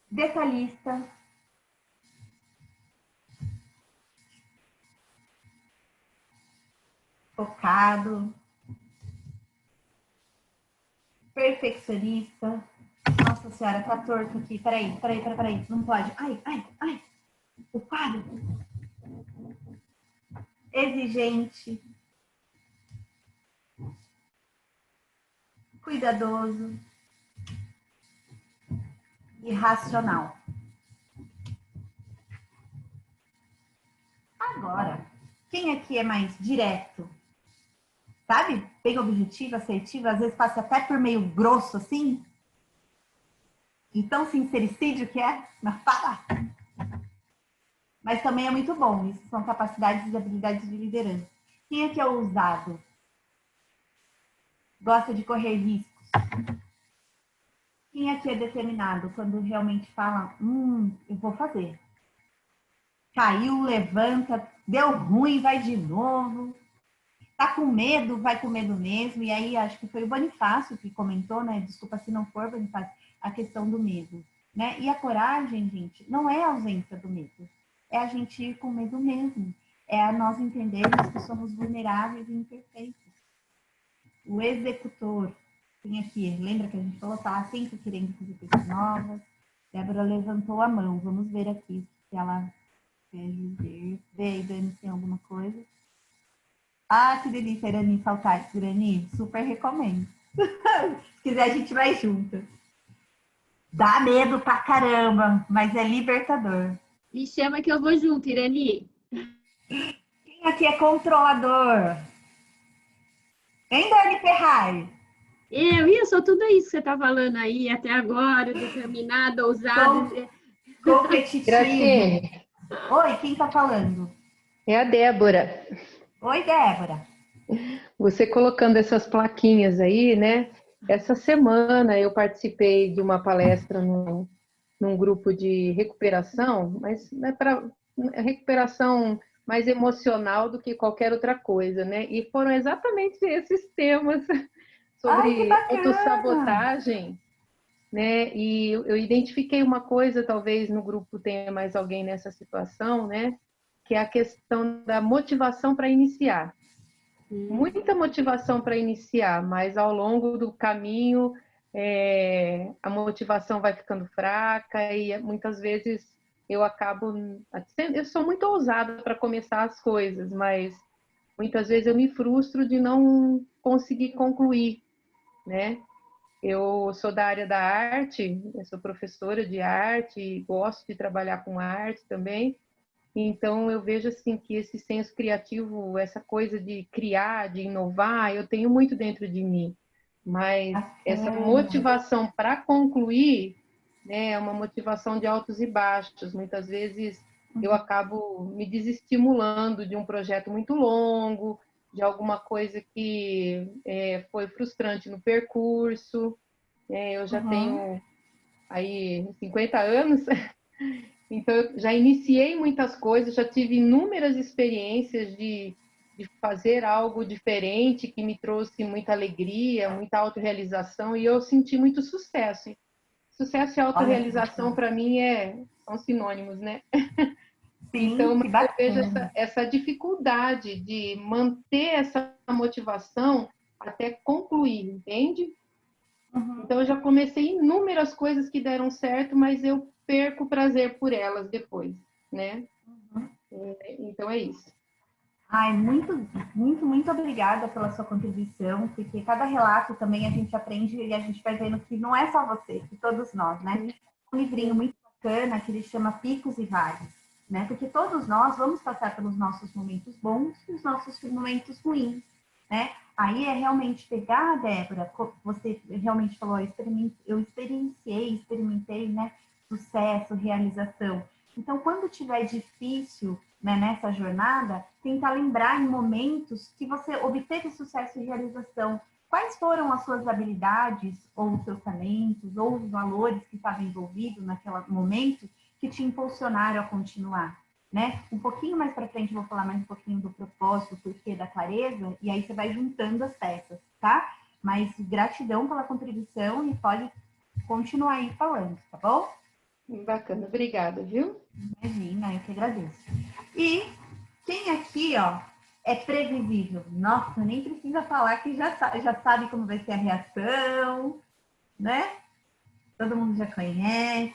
Speaker 1: Detalhista. Focado. Perfeccionista. Nossa senhora, tá torto aqui. Peraí. Não pode. Ai. O quadro. Exigente. Cuidadoso. Irracional. Agora, quem aqui é mais direto? Sabe? Bem objetivo, assertivo, às vezes passa até por meio grosso, assim. Então, sincericídio que é na fala. Mas também é muito bom. Isso são capacidades e habilidades de liderança. Quem aqui é ousado? Gosta de correr riscos? Quem aqui é determinado quando realmente fala, eu vou fazer? Caiu, levanta, deu ruim, vai de novo. Tá com medo, vai com medo mesmo. E aí, acho que foi o Bonifácio que comentou, né? Desculpa se não for, Bonifácio, a questão do medo, né? E a coragem, gente, não é a ausência do medo. É a gente ir com medo mesmo. É a nós entendermos que somos vulneráveis e imperfeitos. O executor. Tem aqui, lembra que a gente falou, tá sempre querendo fazer coisas novas. Débora levantou a mão. Vamos ver aqui se ela quer dizer. Vê aí, Dani, se tem alguma coisa. Ah, que delícia, Irani, saltar. Irani, super recomendo. Se quiser, a gente vai junto. Dá medo pra caramba, mas é libertador.
Speaker 2: Me chama que eu vou junto, Irani.
Speaker 1: Quem aqui é controlador? Hein, Dani Ferrari?
Speaker 2: Eu sou tudo isso que você está falando aí até agora, determinada, ousada.
Speaker 1: Competitivo.
Speaker 4: Graciane.
Speaker 1: Oi, quem tá falando?
Speaker 4: É a Débora.
Speaker 1: Oi, Débora.
Speaker 4: Você colocando essas plaquinhas aí, né? Essa semana eu participei de uma palestra num grupo de recuperação, mas é para recuperação mais emocional do que qualquer outra coisa, né? E foram exatamente esses temas sobre autossabotagem, né? E eu identifiquei uma coisa, talvez no grupo tenha mais alguém nessa situação, né? Que é a questão da motivação para iniciar. Muita motivação para iniciar, mas ao longo do caminho a motivação vai ficando fraca e muitas vezes eu acabo... Eu sou muito ousada para começar as coisas, mas muitas vezes eu me frustro de não conseguir concluir, né? Eu sou da área da arte, eu sou professora de arte, gosto de trabalhar com arte também. Então, eu vejo assim que esse senso criativo, essa coisa de criar, de inovar, eu tenho muito dentro de mim. Mas essa motivação para concluir, né, é uma motivação de altos e baixos. Muitas vezes eu acabo me desestimulando de um projeto muito longo, de alguma coisa que foi frustrante no percurso. Eu já tenho aí 50 anos, então eu já iniciei muitas coisas, já tive inúmeras experiências de fazer algo diferente que me trouxe muita alegria, muita autorrealização e eu senti muito sucesso. Sucesso e autorrealização para mim são sinônimos, né?
Speaker 1: Sim,
Speaker 4: então, mas eu vejo essa dificuldade de manter essa motivação até concluir, entende? Então, eu já comecei inúmeras coisas que deram certo, mas eu perco o prazer por elas depois, né? Então, é isso.
Speaker 1: Ai, muito obrigada pela sua contribuição, porque cada relato também a gente aprende e a gente vai vendo que não é só você, que todos nós, né? Um livrinho muito bacana que ele chama Picos e Vales, né? Porque todos nós vamos passar pelos nossos momentos bons e os nossos momentos ruins, né? Aí é realmente pegar, Débora, você realmente falou, eu experimentei, né? Sucesso, realização. Então, quando tiver difícil, né, nessa jornada, tentar lembrar em momentos que você obteve sucesso e realização. Quais foram as suas habilidades, ou os seus talentos, ou os valores que estavam envolvidos naquele momento que te impulsionaram a continuar? Né? Um pouquinho mais para frente eu vou falar mais um pouquinho do propósito, porquê da clareza, e aí você vai juntando as peças, tá? Mas gratidão pela contribuição e pode continuar aí falando, tá bom?
Speaker 4: Bacana, obrigada, viu?
Speaker 1: Imagina, eu que agradeço. E quem aqui, ó, é previsível? Nossa, nem precisa falar que já sabe como vai ser a reação, né? Todo mundo já conhece.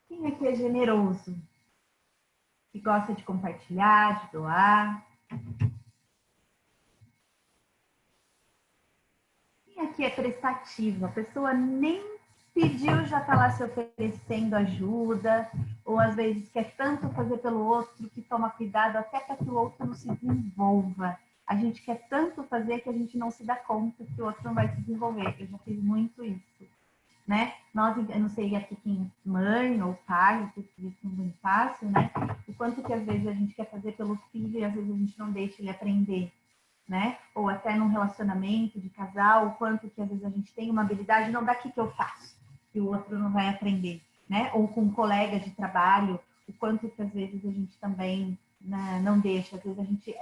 Speaker 1: Quem aqui é generoso? Que gosta de compartilhar, de doar? Quem aqui é prestativo? A pessoa nem pediu, já está lá se oferecendo ajuda, ou às vezes quer tanto fazer pelo outro que toma cuidado até para que o outro não se desenvolva. A gente quer tanto fazer que a gente não se dá conta que o outro não vai se desenvolver. Eu já fiz muito isso, né? Eu não sei aqui quem é mãe ou pai, porque isso não é muito fácil, né? O quanto que às vezes a gente quer fazer pelo filho e às vezes a gente não deixa ele aprender, né? Ou até num relacionamento de casal, o quanto que às vezes a gente tem uma habilidade, não daqui que eu faço, e o outro não vai aprender, né? Ou com um colega de trabalho, o quanto que às vezes a gente também, né, não deixa, às vezes a gente,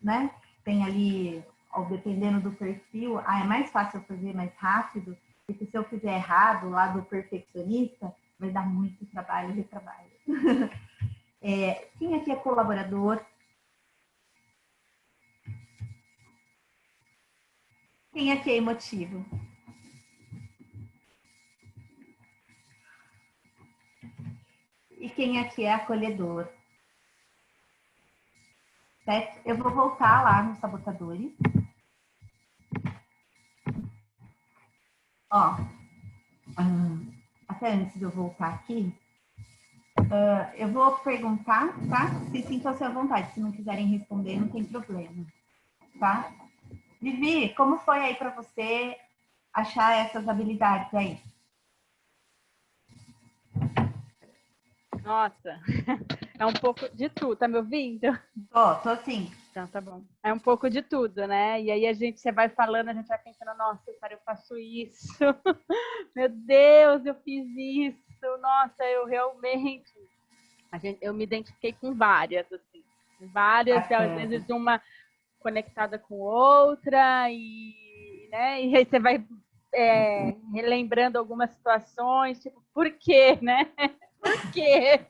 Speaker 1: né, tem ali, dependendo do perfil, é mais fácil eu fazer mais rápido, porque se eu fizer errado, lá do perfeccionista, vai dar muito trabalho, retrabalho. Quem aqui é colaborador? Quem aqui é emotivo? E quem aqui é acolhedor? Certo? Eu vou voltar lá nos sabotadores. Ó, até antes de eu voltar aqui, eu vou perguntar, tá? Se sintam-se à vontade. Se não quiserem responder, não tem problema, tá? Vivi, como foi aí para você achar essas habilidades aí?
Speaker 3: Nossa, é um pouco de tudo, tá me ouvindo?
Speaker 1: Tô sim.
Speaker 3: Então, tá bom. É um pouco de tudo, né? E aí você vai falando, a gente vai pensando, nossa, cara, eu faço isso. Meu Deus, eu fiz isso. Nossa, eu realmente... eu me identifiquei com várias, assim. Várias, às vezes uma conectada com outra, né? E aí você vai relembrando algumas situações, tipo, por quê, né? Por quê?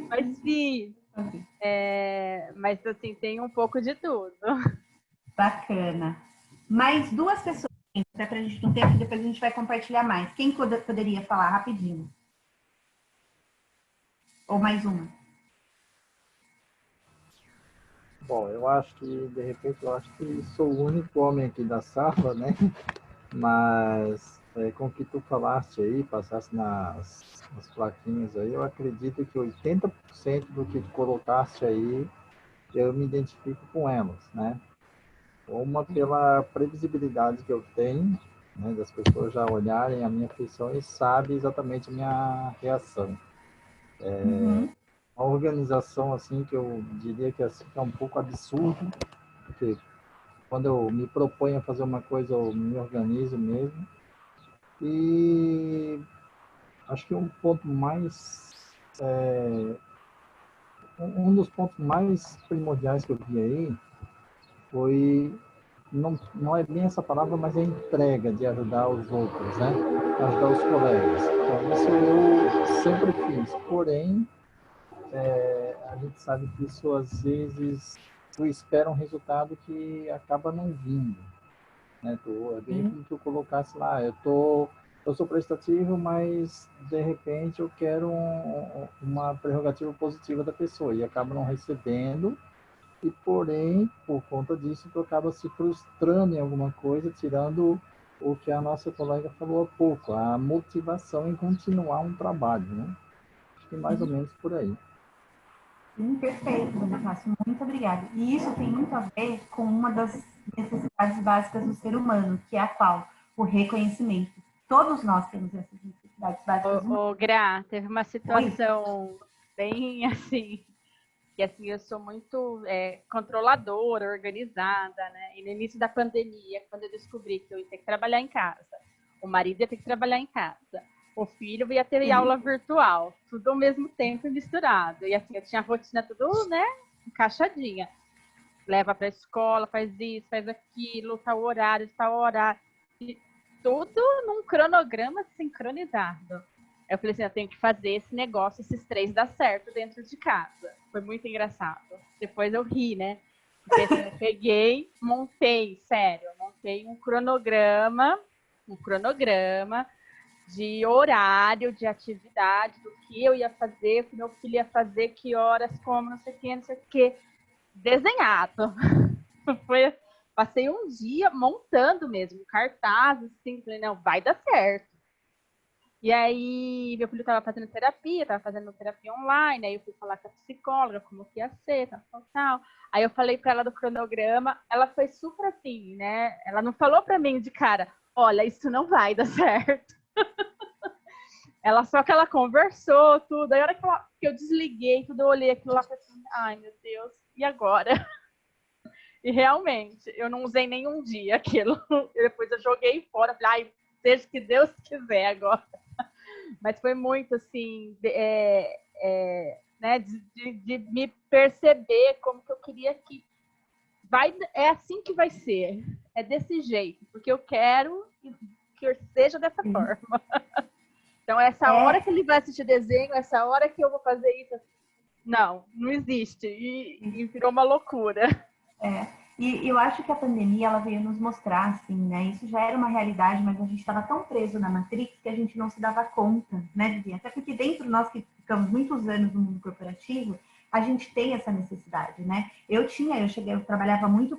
Speaker 3: Mas sim, mas assim, tem um pouco de tudo.
Speaker 1: Bacana. Mais duas pessoas, até pra gente não ter aqui, depois a gente vai compartilhar mais. Quem poderia falar rapidinho? Ou mais uma?
Speaker 5: Bom, eu acho que, de repente, sou o único homem aqui da sala, né? Mas, com o que tu falaste aí, passaste nas plaquinhas aí, eu acredito que 80% do que tu colocaste aí, eu me identifico com elas, né? Uma pela previsibilidade que eu tenho, né, das pessoas já olharem a minha feição e sabem exatamente a minha reação. Uma organização assim que eu diria que assim, é um pouco absurdo, porque quando eu me proponho a fazer uma coisa, eu me organizo mesmo. E acho que um dos pontos mais primordiais que eu vi aí foi, não é bem essa palavra, mas é a entrega de ajudar os outros, né? Ajudar os colegas. Então, isso eu sempre fiz. Porém, a gente sabe que isso, às vezes, tu espera um resultado que acaba não vindo. Né? É bem como tu colocasse lá, eu sou prestativo, mas, de repente, eu quero uma prerrogativa positiva da pessoa e acaba não recebendo. E, porém, por conta disso, tu acaba se frustrando em alguma coisa, tirando o que a nossa colega falou há pouco, a motivação em continuar um trabalho, né? Acho que mais ou menos por aí.
Speaker 1: Perfeito, Bonifácio, muito obrigada. E isso tem muito a ver com uma das necessidades básicas do ser humano, que é a qual? O reconhecimento. Todos nós temos essas necessidades básicas.
Speaker 3: Gra, teve uma situação bem assim, que assim, eu sou muito controladora, organizada, né? E no início da pandemia, quando eu descobri que eu ia ter que trabalhar em casa, o marido ia ter que trabalhar em casa, o filho ia ter aula virtual, tudo ao mesmo tempo misturado. E assim, eu tinha a rotina tudo, né, encaixadinha. Leva para a escola, faz isso, faz aquilo, tal horário, e tudo num cronograma sincronizado. Aí eu falei assim, eu tenho que fazer esse negócio, esses 3 dar certo dentro de casa. Foi muito engraçado. Depois eu ri, né? Porque assim, eu peguei, montei um cronograma de horário, de atividade, do que eu ia fazer, o que meu filho ia fazer, que horas, como, não sei o que, desenhado. Passei um dia montando mesmo, cartazes, assim, falei, não, vai dar certo. E aí, meu filho estava fazendo terapia online, aí eu fui falar com a psicóloga, como que ia ser, tal. Aí eu falei para ela do cronograma, ela foi super assim, né? Ela não falou para mim de cara, olha, isso não vai dar certo. Só que ela conversou, tudo. Aí a hora que eu desliguei tudo, eu olhei aquilo lá e falei assim, ai, meu Deus, e agora? E realmente, eu não usei nenhum dia aquilo. Depois eu joguei fora, falei, ai, seja o que Deus quiser agora. Mas foi muito assim, né, de me perceber como que eu queria que é assim que vai ser, é desse jeito, porque eu quero que seja dessa forma. Então, essa hora que ele vai assistir desenho, essa hora que eu vou fazer isso, não existe. E virou uma loucura.
Speaker 1: E eu acho que a pandemia, ela veio nos mostrar, assim, né? Isso já era uma realidade, mas a gente estava tão preso na Matrix que a gente não se dava conta, né, Vivi? Até porque dentro de nós que ficamos muitos anos no mundo corporativo, a gente tem essa necessidade, né? Eu trabalhava muito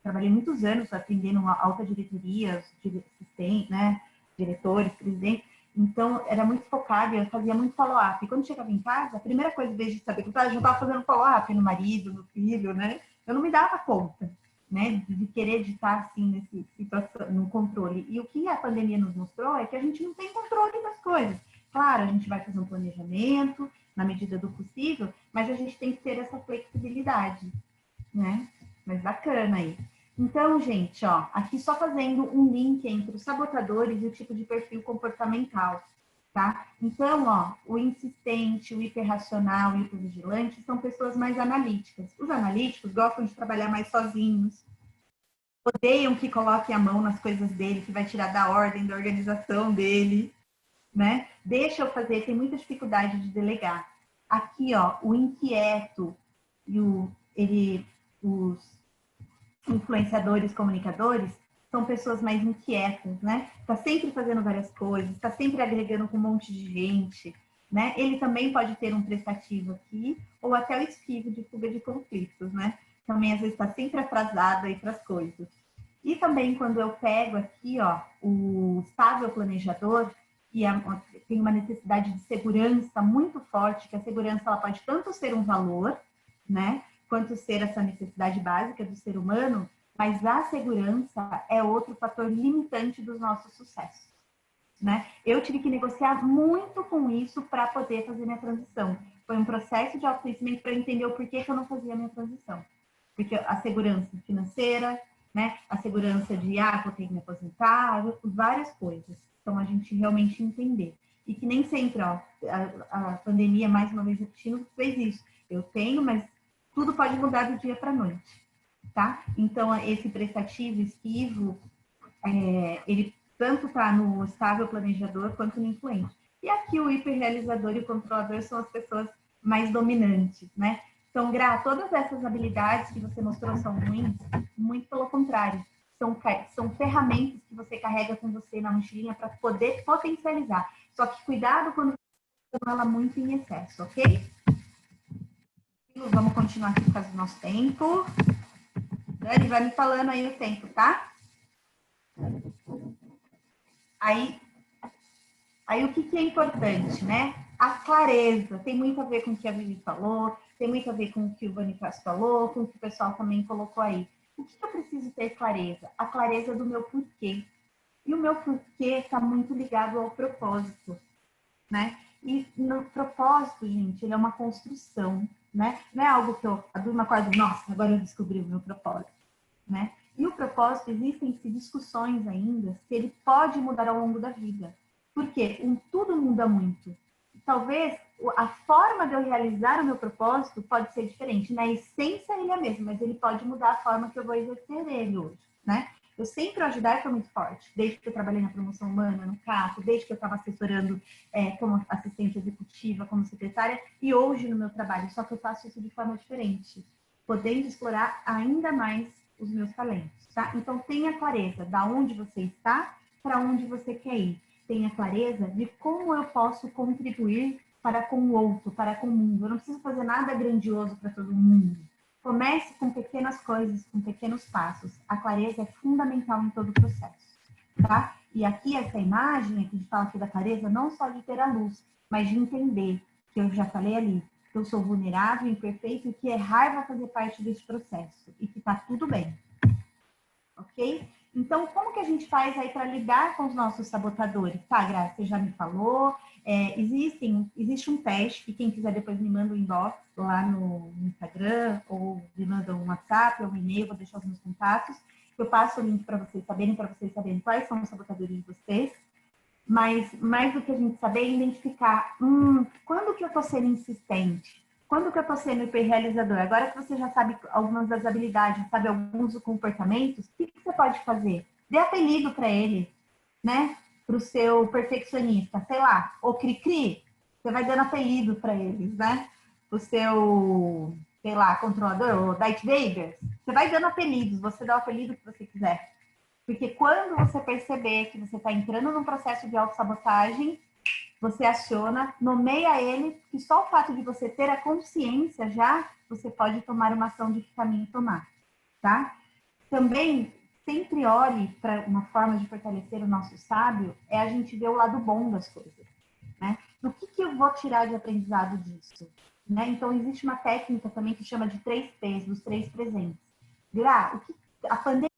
Speaker 1: trabalhei muitos anos aprendendo alta diretoria, assistente, né? Diretores, presidentes. Então, era muito focada e eu fazia muito follow-up. E quando chegava em casa, a primeira coisa, em vez de saber que eu já estava fazendo follow-up no marido, no filho, né? Eu não me dava conta, né? De querer estar assim, no controle. E o que a pandemia nos mostrou é que a gente não tem controle das coisas. Claro, a gente vai fazer um planejamento na medida do possível, mas a gente tem que ter essa flexibilidade, né? Mas bacana aí. Então, gente, ó, aqui só fazendo um link entre os sabotadores e o tipo de perfil comportamental, tá? Então, ó, o insistente, o hiperracional e o hipervigilante são pessoas mais analíticas. Os analíticos gostam de trabalhar mais sozinhos, odeiam que coloquem a mão nas coisas dele, que vai tirar da ordem, da organização dele, né? Deixa eu fazer, tem muita dificuldade de delegar. Aqui, ó, o inquieto e os influenciadores, comunicadores, são pessoas mais inquietas, né? Tá sempre fazendo várias coisas, tá sempre agregando com um monte de gente, né? Ele também pode ter um prestativo aqui, ou até o esquivo de fuga de conflitos, né? Também, às vezes, está sempre atrasado aí para as coisas. E também, quando eu pego aqui, ó, o estável planejador, e tem uma necessidade de segurança muito forte, que a segurança ela pode tanto ser um valor, né? Quanto ser essa necessidade básica do ser humano, mas a segurança é outro fator limitante dos nossos sucessos, né? Eu tive que negociar muito com isso para poder fazer minha transição. Foi um processo de autoconhecimento para entender o porquê que eu não fazia a minha transição. Porque a segurança financeira, né? A segurança de, vou ter que me aposentar, várias coisas. Então, a gente realmente entender. E que nem sempre, ó, a pandemia, mais uma vez repetindo, fez isso. Eu tenho, mas tudo pode mudar do dia para a noite, tá? Então, esse prestativo, esquivo, ele tanto está no estável planejador quanto no influente. E aqui o hiperrealizador e o controlador são as pessoas mais dominantes, né? Então, Gra, todas essas habilidades que você mostrou são ruins? Muito pelo contrário. São ferramentas que você carrega com você na mochilinha para poder potencializar. Só que cuidado quando você usa ela muito em excesso, ok? Vamos continuar aqui por causa do nosso tempo. Dani, vai me falando aí o tempo, tá? Aí o que é importante, né? A clareza tem muito a ver com o que a Vivi falou, tem muito a ver com o que o Bonifácio falou, com o que o pessoal também colocou aí. O que eu preciso ter clareza? A clareza do meu porquê. E o meu porquê está muito ligado ao propósito, né? E no propósito, gente, ele é uma construção, né? Não é algo que eu durmo acordo, nossa, agora eu descobri o meu propósito, né? E o propósito, existem-se discussões ainda se ele pode mudar ao longo da vida. Porque tudo muda muito. Talvez a forma de eu realizar o meu propósito pode ser diferente. Na essência, ele é a mesma, mas ele pode mudar a forma que eu vou exercer ele hoje, né? Eu sempre ajudar foi muito forte, desde que eu trabalhei na promoção humana, no CAP, desde que eu estava assessorando como assistente executiva, como secretária, e hoje no meu trabalho, só que eu faço isso de forma diferente, podendo explorar ainda mais os meus talentos, tá? Então, tenha clareza da onde você está, para onde você quer ir. Tenha clareza de como eu posso contribuir para com o outro, para com o mundo. Eu não preciso fazer nada grandioso para todo mundo. Comece com pequenas coisas, com pequenos passos. A clareza é fundamental em todo o processo, tá? E aqui, essa imagem, que a gente fala aqui da clareza, não só de ter a luz, mas de entender, que eu já falei ali, que eu sou vulnerável, imperfeito, e que errar vai fazer parte desse processo. E que tá tudo bem. Ok? Então, como que a gente faz aí para lidar com os nossos sabotadores? Tá, Graça, você já me falou. Existe um teste, que quem quiser depois me manda um inbox lá no Instagram, ou me manda um WhatsApp, ou um e-mail, vou deixar os meus contatos. Eu passo o link para vocês saberem quais são os sabotadores de vocês. Mas, mais do que a gente saber, é identificar, quando que eu estou sendo insistente? Quando que eu estou sendo hiperrealizador? Agora que você já sabe algumas das habilidades, sabe alguns dos comportamentos, o que você pode fazer? Dê apelido para ele, né? Para o seu perfeccionista, sei lá, ou cri-cri, você vai dando apelido para eles, né? O seu, sei lá, controlador, ou Darth Vader, você Você vai dando apelidos, você dá o apelido que você quiser. Porque quando você perceber que você está entrando num processo de autossabotagem, você aciona, nomeia ele, que só o fato de você ter a consciência já, você pode tomar uma ação de que caminho tomar, tá? Também, sempre olhe para uma forma de fortalecer o nosso sábio, é a gente ver o lado bom das coisas, né? O que eu vou tirar de aprendizado disso? Né? Então, existe uma técnica também que chama de 3 P's, dos 3 presentes. Virá, o que a pandemia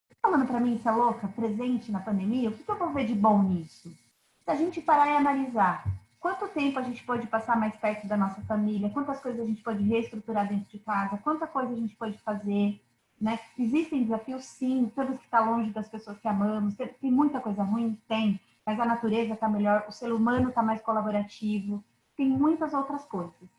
Speaker 1: está falando para mim, você é louca? Presente na pandemia? O que eu vou ver de bom nisso? Se a gente parar e analisar, quanto tempo a gente pode passar mais perto da nossa família? Quantas coisas a gente pode reestruturar dentro de casa? Quanta coisa a gente pode fazer? Né? Existem desafios, sim. Temos que estar longe das pessoas que amamos. Tem muita coisa ruim? Tem. Mas a natureza está melhor, o ser humano está mais colaborativo. Tem muitas outras coisas,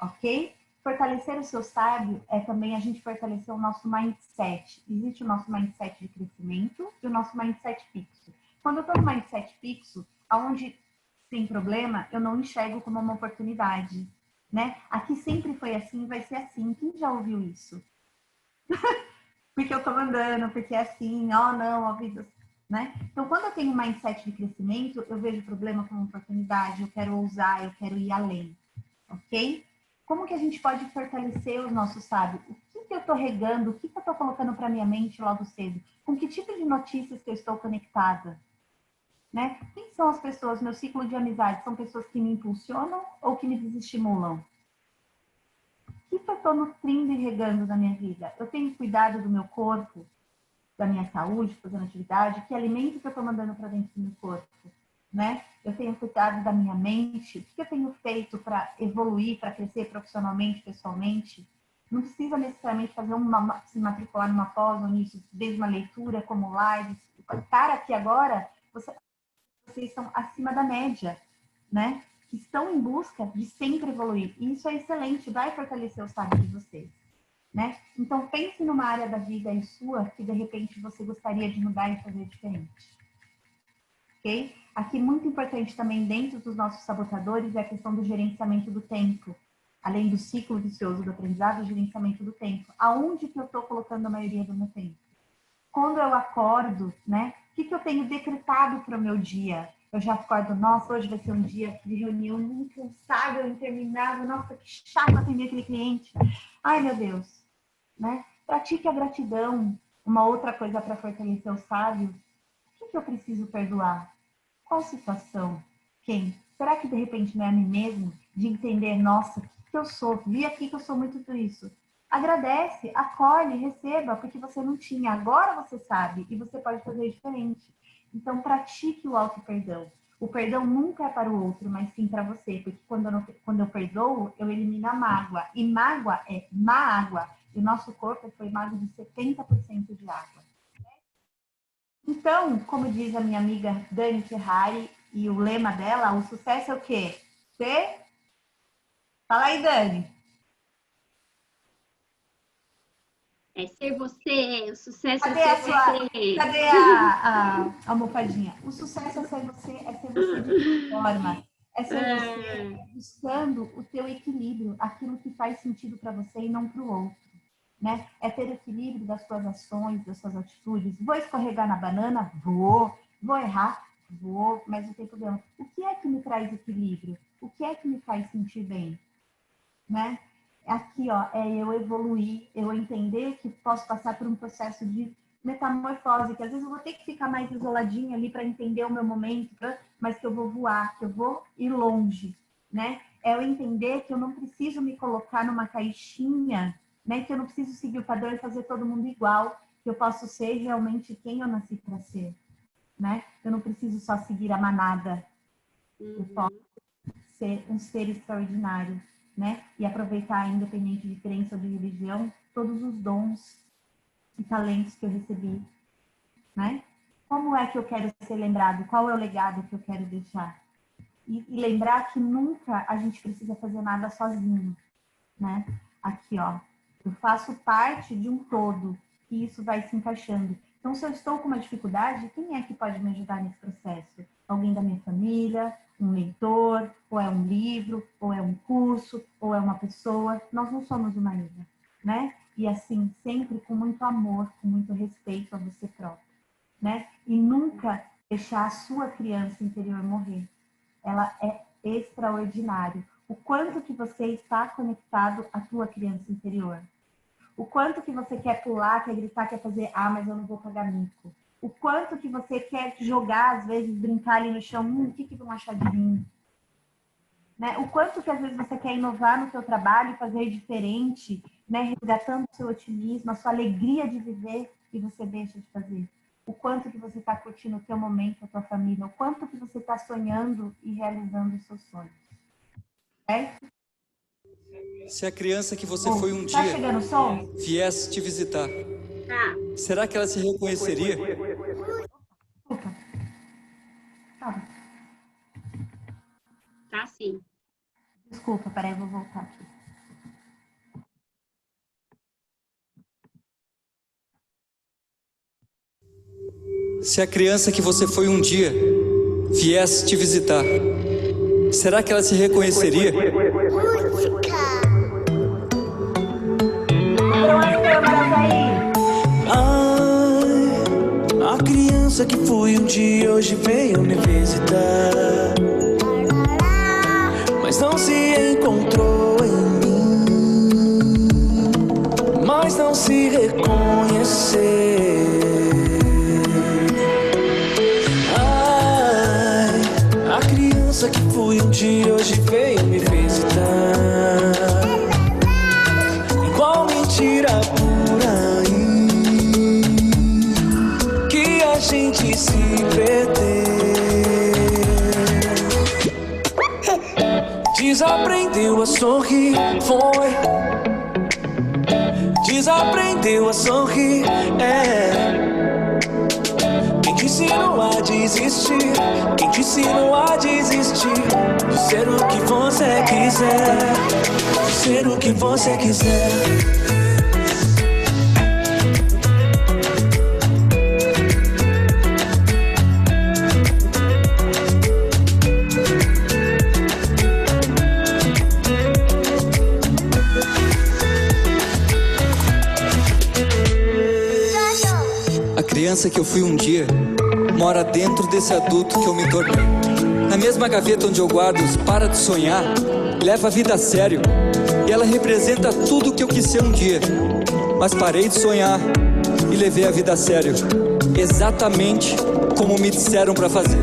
Speaker 1: ok? Fortalecer o seu sábio é também a gente fortalecer o nosso mindset. Existe o nosso mindset de crescimento e o nosso mindset fixo. Quando eu estou no mindset fixo, onde tem problema, eu não enxergo como uma oportunidade, né? Aqui sempre foi assim, vai ser assim. Quem já ouviu isso? Porque eu tô mandando, porque é assim, não, a vida, né? Então, quando eu tenho um mindset de crescimento, eu vejo o problema como oportunidade, eu quero ousar, eu quero ir além, ok? Como que a gente pode fortalecer os nossos sábios? O que eu tô regando? O que eu tô colocando para minha mente logo cedo? Com que tipo de notícias que eu estou conectada? Né? Quem são as pessoas? Meu ciclo de amizade são pessoas que me impulsionam ou que me desestimulam? O que eu estou nutrindo e regando na minha vida? Eu tenho cuidado do meu corpo, da minha saúde, fazendo atividade? Que alimento que eu estou mandando para dentro do meu corpo? Né? Eu tenho cuidado da minha mente? O que eu tenho feito para evoluir, para crescer profissionalmente, pessoalmente? Não precisa necessariamente fazer se matricular numa pós ou nisso, desde uma leitura, como lives. Cara, aqui agora, vocês estão acima da média, né? Que estão em busca de sempre evoluir. E isso é excelente, vai fortalecer o sábio de vocês, né? Então, pense numa área da vida aí sua que, de repente, você gostaria de mudar e fazer diferente. Ok? Aqui, muito importante também, dentro dos nossos sabotadores, é a questão do gerenciamento do tempo. Além do ciclo vicioso do aprendizado, o gerenciamento do tempo. Aonde que eu estou colocando a maioria do meu tempo? Quando eu acordo, né? O que eu tenho decretado para o meu dia? Eu já acordo, nossa, hoje vai ser um dia de reunião incansável, interminável, nossa, que chato atender aquele cliente. Ai, meu Deus, né? Pratique a gratidão. Uma outra coisa para fortalecer o sábio. O que eu preciso perdoar? Qual situação? Quem? Será que de repente não é a mim mesmo? De entender, nossa, o que eu sou? Vi aqui que eu sou muito isso. Agradece, acolhe, receba, porque você não tinha. Agora você sabe e você pode fazer diferente. Então, pratique o auto-perdão. O perdão nunca é para o outro, mas sim para você. Porque quando eu perdoo, eu elimino a mágoa. E mágoa é má água. E o nosso corpo foi formado de 70% de água. Então, como diz a minha amiga Dani Ferrari, e o lema dela, o sucesso é o quê? Fala aí, Dani.
Speaker 2: É ser você, o sucesso
Speaker 1: Cadê
Speaker 2: é ser você.
Speaker 1: Cadê a almofadinha? O sucesso é ser você de que forma? É ser você buscando o teu equilíbrio, aquilo que faz sentido para você e não para o outro. Né? É ter equilíbrio das suas ações, das suas atitudes. Vou escorregar na banana? Vou. Vou errar? Vou. Mas não tem problema. O que é que me traz equilíbrio? O que é que me faz sentir bem? Né? Aqui, ó, é eu evoluir, eu entender que posso passar por um processo de metamorfose, que às vezes eu vou ter que ficar mais isoladinha ali para entender o meu momento, mas que eu vou voar, que eu vou ir longe, né? É eu entender que eu não preciso me colocar numa caixinha, né? Que eu não preciso seguir o padrão e fazer todo mundo igual, que eu posso ser realmente quem eu nasci para ser, né? Eu não preciso só seguir a manada, eu posso ser um ser extraordinário, né? E aproveitar, independente de crença ou de religião, todos os dons e talentos que eu recebi, né? Como é que eu quero ser lembrado? Qual é o legado que eu quero deixar? E lembrar que nunca a gente precisa fazer nada sozinho, né? Aqui, ó, eu faço parte de um todo e isso vai se encaixando. Então, se eu estou com uma dificuldade, quem é que pode me ajudar nesse processo? Alguém da minha família, um mentor, ou é um livro, ou é um curso, ou é uma pessoa. Nós não somos uma ilha, né? E assim, sempre com muito amor, com muito respeito a você próprio, né? E nunca deixar a sua criança interior morrer. Ela é extraordinária. O quanto que você está conectado à tua criança interior. O quanto que você quer pular, quer gritar, quer fazer, mas eu não vou pagar mico. O quanto que você quer jogar, às vezes, brincar ali no chão, o que vão achar de mim? Né? O quanto que, às vezes, você quer inovar no seu trabalho, fazer diferente, né? Resgatando o seu otimismo, a sua alegria de viver, e você deixa de fazer. O quanto que você está curtindo o teu momento, a tua família, o quanto que você está sonhando e realizando os seus sonhos. Certo?
Speaker 6: Se a criança que você foi um
Speaker 1: tá
Speaker 6: dia
Speaker 1: chegando o som?
Speaker 6: viesse te visitar, será que ela se reconheceria?
Speaker 1: Desculpa.
Speaker 2: Tá sim.
Speaker 1: Desculpa, peraí, eu vou voltar aqui.
Speaker 6: Se a criança que você foi um dia viesse te visitar, será que ela se reconheceria?
Speaker 7: A criança que fui um dia hoje veio me visitar, mas não se encontrou em mim, mas não se reconheceu. A criança que fui um dia hoje veio me visitar, igual mentira por aí, que a gente se perdeu. Desaprendeu a sorrir, foi. Desaprendeu a sorrir, Quem te ensinou a desistir? Quem te ensinou a desistir? De ser o que você quiser, de ser o que você quiser.
Speaker 6: A criança que eu fui um dia mora dentro desse adulto que eu me tornei. Na mesma gaveta onde eu guardo os para de sonhar, leva a vida a sério. E ela representa tudo o que eu quis ser um dia. Mas parei de sonhar e levei a vida a sério, exatamente como me disseram para fazer.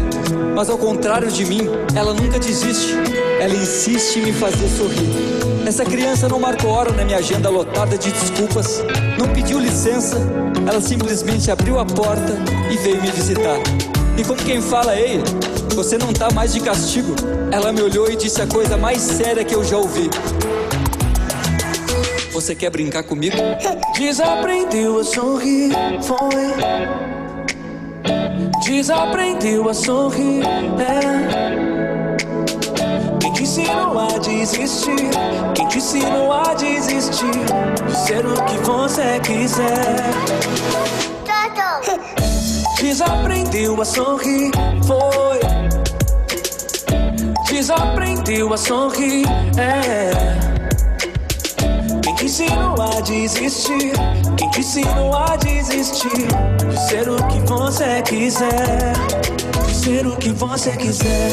Speaker 6: Mas ao contrário de mim, ela nunca desiste. Ela insiste em me fazer sorrir. Essa criança não marcou hora na minha agenda lotada de desculpas, não pediu licença, ela simplesmente abriu a porta e veio me visitar. E como quem fala, ei, você não tá mais de castigo, ela me olhou e disse a coisa mais séria que eu já ouvi: você quer brincar comigo?
Speaker 7: Desaprendeu a sorrir, foi. Desaprendeu a sorrir, Quem te ensinou a desistir? Quem te ensinou a desistir? De ser o que você quiser. Desaprendeu a sorrir, foi. Desaprendeu a sorrir, Quem te ensinou a desistir? Quem te ensinou a desistir? De ser o que você quiser, de ser o que você quiser.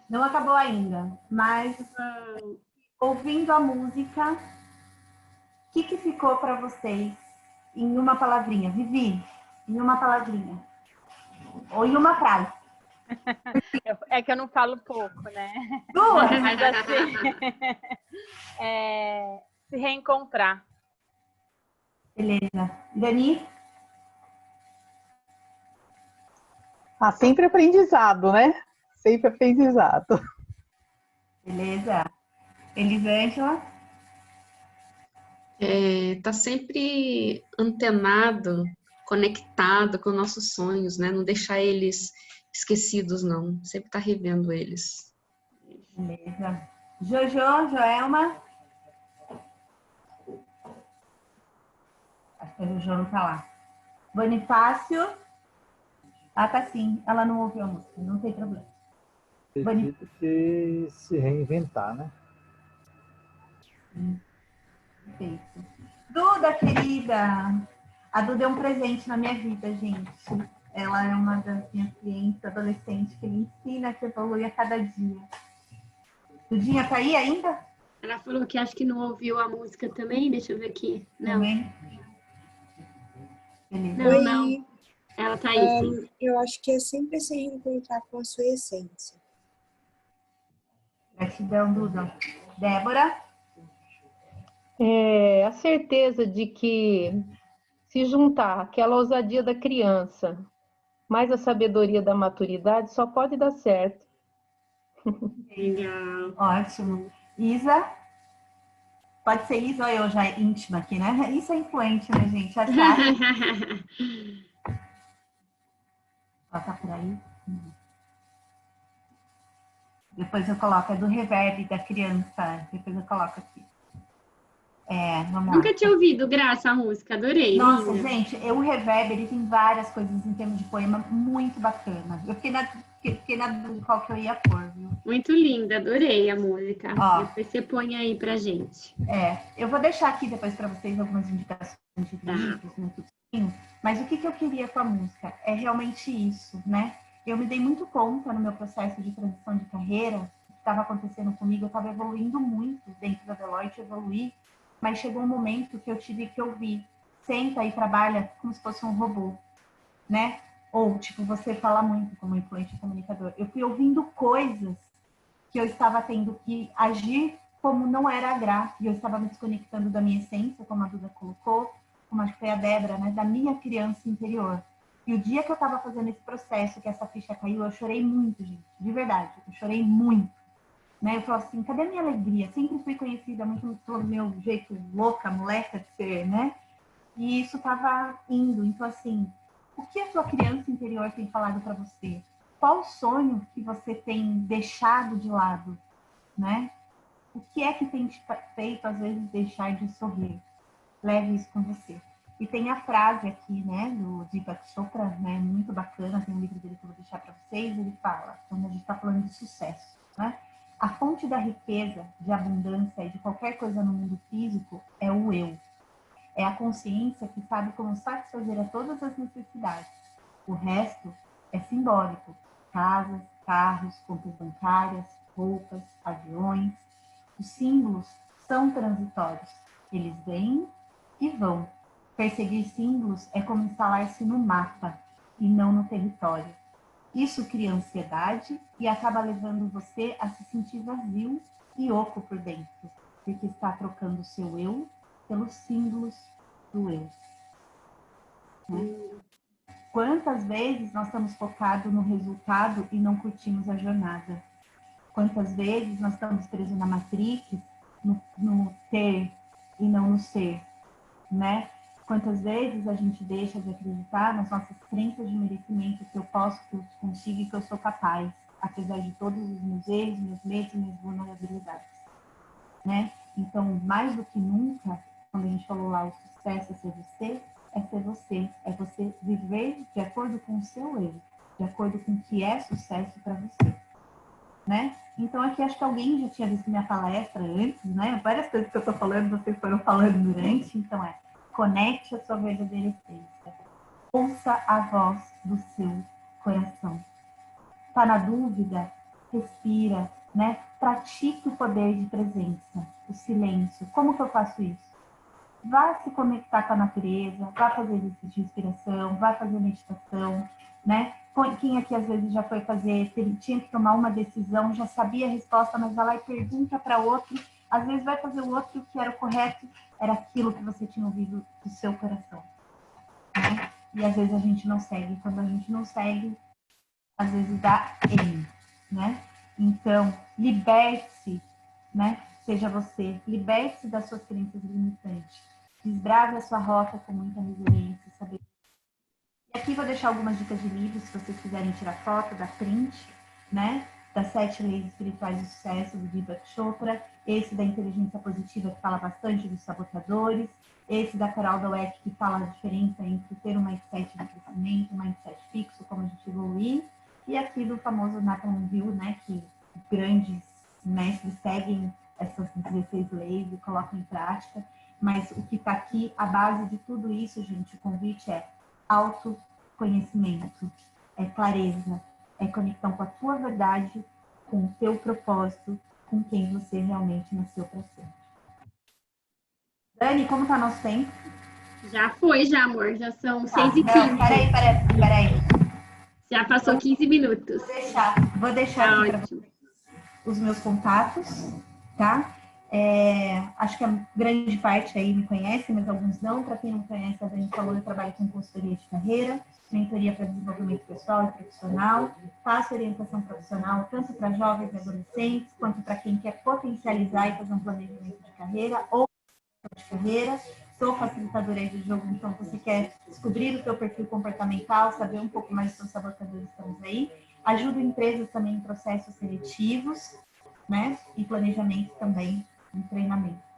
Speaker 1: Não acabou ainda, mas ouvindo a música, o que ficou para vocês em uma palavrinha? Vivi, em uma palavrinha. Ou em uma frase.
Speaker 3: É que eu não falo pouco, né?
Speaker 1: Duas!
Speaker 3: Mas assim, se reencontrar.
Speaker 1: Beleza. Dani?
Speaker 8: Sempre aprendizado, né? Sempre aprendizado.
Speaker 1: Beleza. Elisângela?
Speaker 9: tá sempre antenado, conectado com nossos sonhos, né? Não deixar eles esquecidos, não. Sempre tá revendo eles.
Speaker 1: Beleza. Jojo, Joelma. Acho que a Jojo não tá lá. Bonifácio. Ah, tá sim. Ela não ouviu a música, não tem problema.
Speaker 5: Acredito que se reinventar, né?
Speaker 1: Perfeito. Duda, querida. A Duda é um presente na minha vida, gente. Ela é uma das minhas clientes adolescentes que me ensina, que evolui a cada dia. Dudinha, tá aí ainda?
Speaker 2: Ela falou que acho que não ouviu a música também. Deixa eu ver aqui. Não,
Speaker 1: Também? Beleza.
Speaker 2: não,
Speaker 10: Oi.
Speaker 2: não. Ela tá aí, sim.
Speaker 10: Eu acho que é sempre se reencontrar com a sua essência.
Speaker 1: Gratidão, Duda. Débora?
Speaker 4: A certeza de que se juntar aquela ousadia da criança, mais a sabedoria da maturidade, só pode dar certo.
Speaker 2: Legal.
Speaker 1: Ótimo. Isa? Pode ser Isa ou eu já íntima aqui, né? Isso é influente, né, gente? A Tati. Ela tá por aí? Depois eu coloco, é do reverb da criança. Depois eu coloco aqui. Vamos lá.
Speaker 2: Nunca tinha ouvido, Graça, a música. Adorei.
Speaker 1: Nossa,
Speaker 2: linda.
Speaker 1: gente, o reverb, ele tem várias coisas em termos de poema muito bacana. Eu fiquei na dúvida qual que eu ia pôr, viu?
Speaker 2: Muito linda, adorei a música.
Speaker 1: Ó.
Speaker 2: Depois você põe aí pra gente.
Speaker 1: Eu vou deixar aqui depois para vocês algumas indicações de livros, né, tudinho, mas o que eu queria com a música é realmente isso, né? Eu me dei muito conta no meu processo de transição de carreira, o que estava acontecendo comigo, eu estava evoluindo muito dentro da Deloitte, evoluí, mas chegou um momento que eu tive que ouvir, senta e trabalha como se fosse um robô, né? Ou, tipo, você fala muito como influente comunicador. Eu fui ouvindo coisas que eu estava tendo que agir como não era a Gra, e eu estava me desconectando da minha essência, como a Duda colocou, como acho que foi a Débora, né? Da minha criança interior. E o dia que eu estava fazendo esse processo, que essa ficha caiu, eu chorei muito, gente, de verdade, eu chorei muito. Né? Eu falo assim, cadê a minha alegria? Sempre fui conhecida muito pelo meu jeito louca, moleca de ser, né? E isso estava indo. Então, assim, o que a sua criança interior tem falado para você? Qual o sonho que você tem deixado de lado, né? O que é que tem te feito, às vezes, deixar de sorrir? Leve isso com você. E tem a frase aqui, né, do Deepak Chopra, né, muito bacana, tem um livro dele que eu vou deixar para vocês, ele fala, quando a gente está falando de sucesso, né? A fonte da riqueza, de abundância e de qualquer coisa no mundo físico é o eu. É a consciência que sabe como satisfazer a todas as necessidades. O resto é simbólico. Casas, carros, contas bancárias, roupas, aviões. Os símbolos são transitórios. Eles vêm e vão. Perseguir símbolos é como instalar-se no mapa e não no território. Isso cria ansiedade e acaba levando você a se sentir vazio e oco por dentro, porque está trocando o seu eu pelos símbolos do eu. Né? Quantas vezes nós estamos focados no resultado e não curtimos a jornada? Quantas vezes nós estamos presos na Matrix, no ter e não no ser, né? Quantas vezes a gente deixa de acreditar nas nossas crenças de merecimento, que eu posso, que eu consigo e que eu sou capaz, apesar de todos os meus erros, meus medos e minhas vulnerabilidades, né? Então, mais do que nunca, quando a gente falou lá, o sucesso é ser você, é você viver de acordo com o seu eu, de acordo com o que é sucesso para você, né? Então, aqui acho que alguém já tinha visto minha palestra antes, né? Várias coisas que eu estou falando, vocês foram falando durante, então conecte a sua verdadeira essência. Ouça a voz do seu coração. Tá na dúvida? Respira, né? Pratique o poder de presença, o silêncio. Como que eu faço isso? Vá se conectar com a natureza, vá fazer exercício de respiração, vá fazer meditação, né? Quem aqui às vezes já foi fazer, tinha que tomar uma decisão, já sabia a resposta, mas vai lá e pergunta para outro. Às vezes vai fazer o outro que era o correto, era aquilo que você tinha ouvido do seu coração. Né? E às vezes a gente não segue. Quando a gente não segue, às vezes dá erro, né? Então, liberte-se, né? Seja você, liberte-se das suas crenças limitantes. Desbrave a sua rota com muita resiliência e sabedoria. E aqui vou deixar algumas dicas de livros, se vocês quiserem tirar foto, da print, né? Das 7 Leis Espirituais do Sucesso, do Deepak Chopra. Esse da inteligência positiva, que fala bastante dos sabotadores. Esse da Carol Dweck, que fala a diferença entre ter um mindset de crescimento e um mindset fixo, como a gente evoluir. E aqui do famoso Nathan Hill, né? Que grandes mestres seguem essas 16 leis e colocam em prática. Mas o que está aqui, a base de tudo isso, gente, o convite é autoconhecimento, é clareza, é conexão com a tua verdade, com o teu propósito, com quem você realmente nasceu para ser. Dani, como está nosso tempo?
Speaker 2: Já foi, já, amor. Já são
Speaker 1: Tá,
Speaker 2: 6h15.
Speaker 1: Peraí.
Speaker 2: Já passou 15 minutos.
Speaker 1: Vou deixar aqui para vocês os meus contatos, tá? Acho que a grande parte aí me conhece, mas alguns não. Para quem não conhece, a Dani falou, eu trabalho com consultoria de carreira, mentoria para desenvolvimento pessoal e profissional, faço orientação profissional tanto para jovens e adolescentes, quanto para quem quer potencializar e fazer um planejamento de carreira ou de carreira. Sou facilitadora de jogo, então você quer descobrir o seu perfil comportamental, saber um pouco mais dos seus sabotadores, estamos aí. Ajudo empresas também em processos seletivos, né? E planejamento também, em treinamento.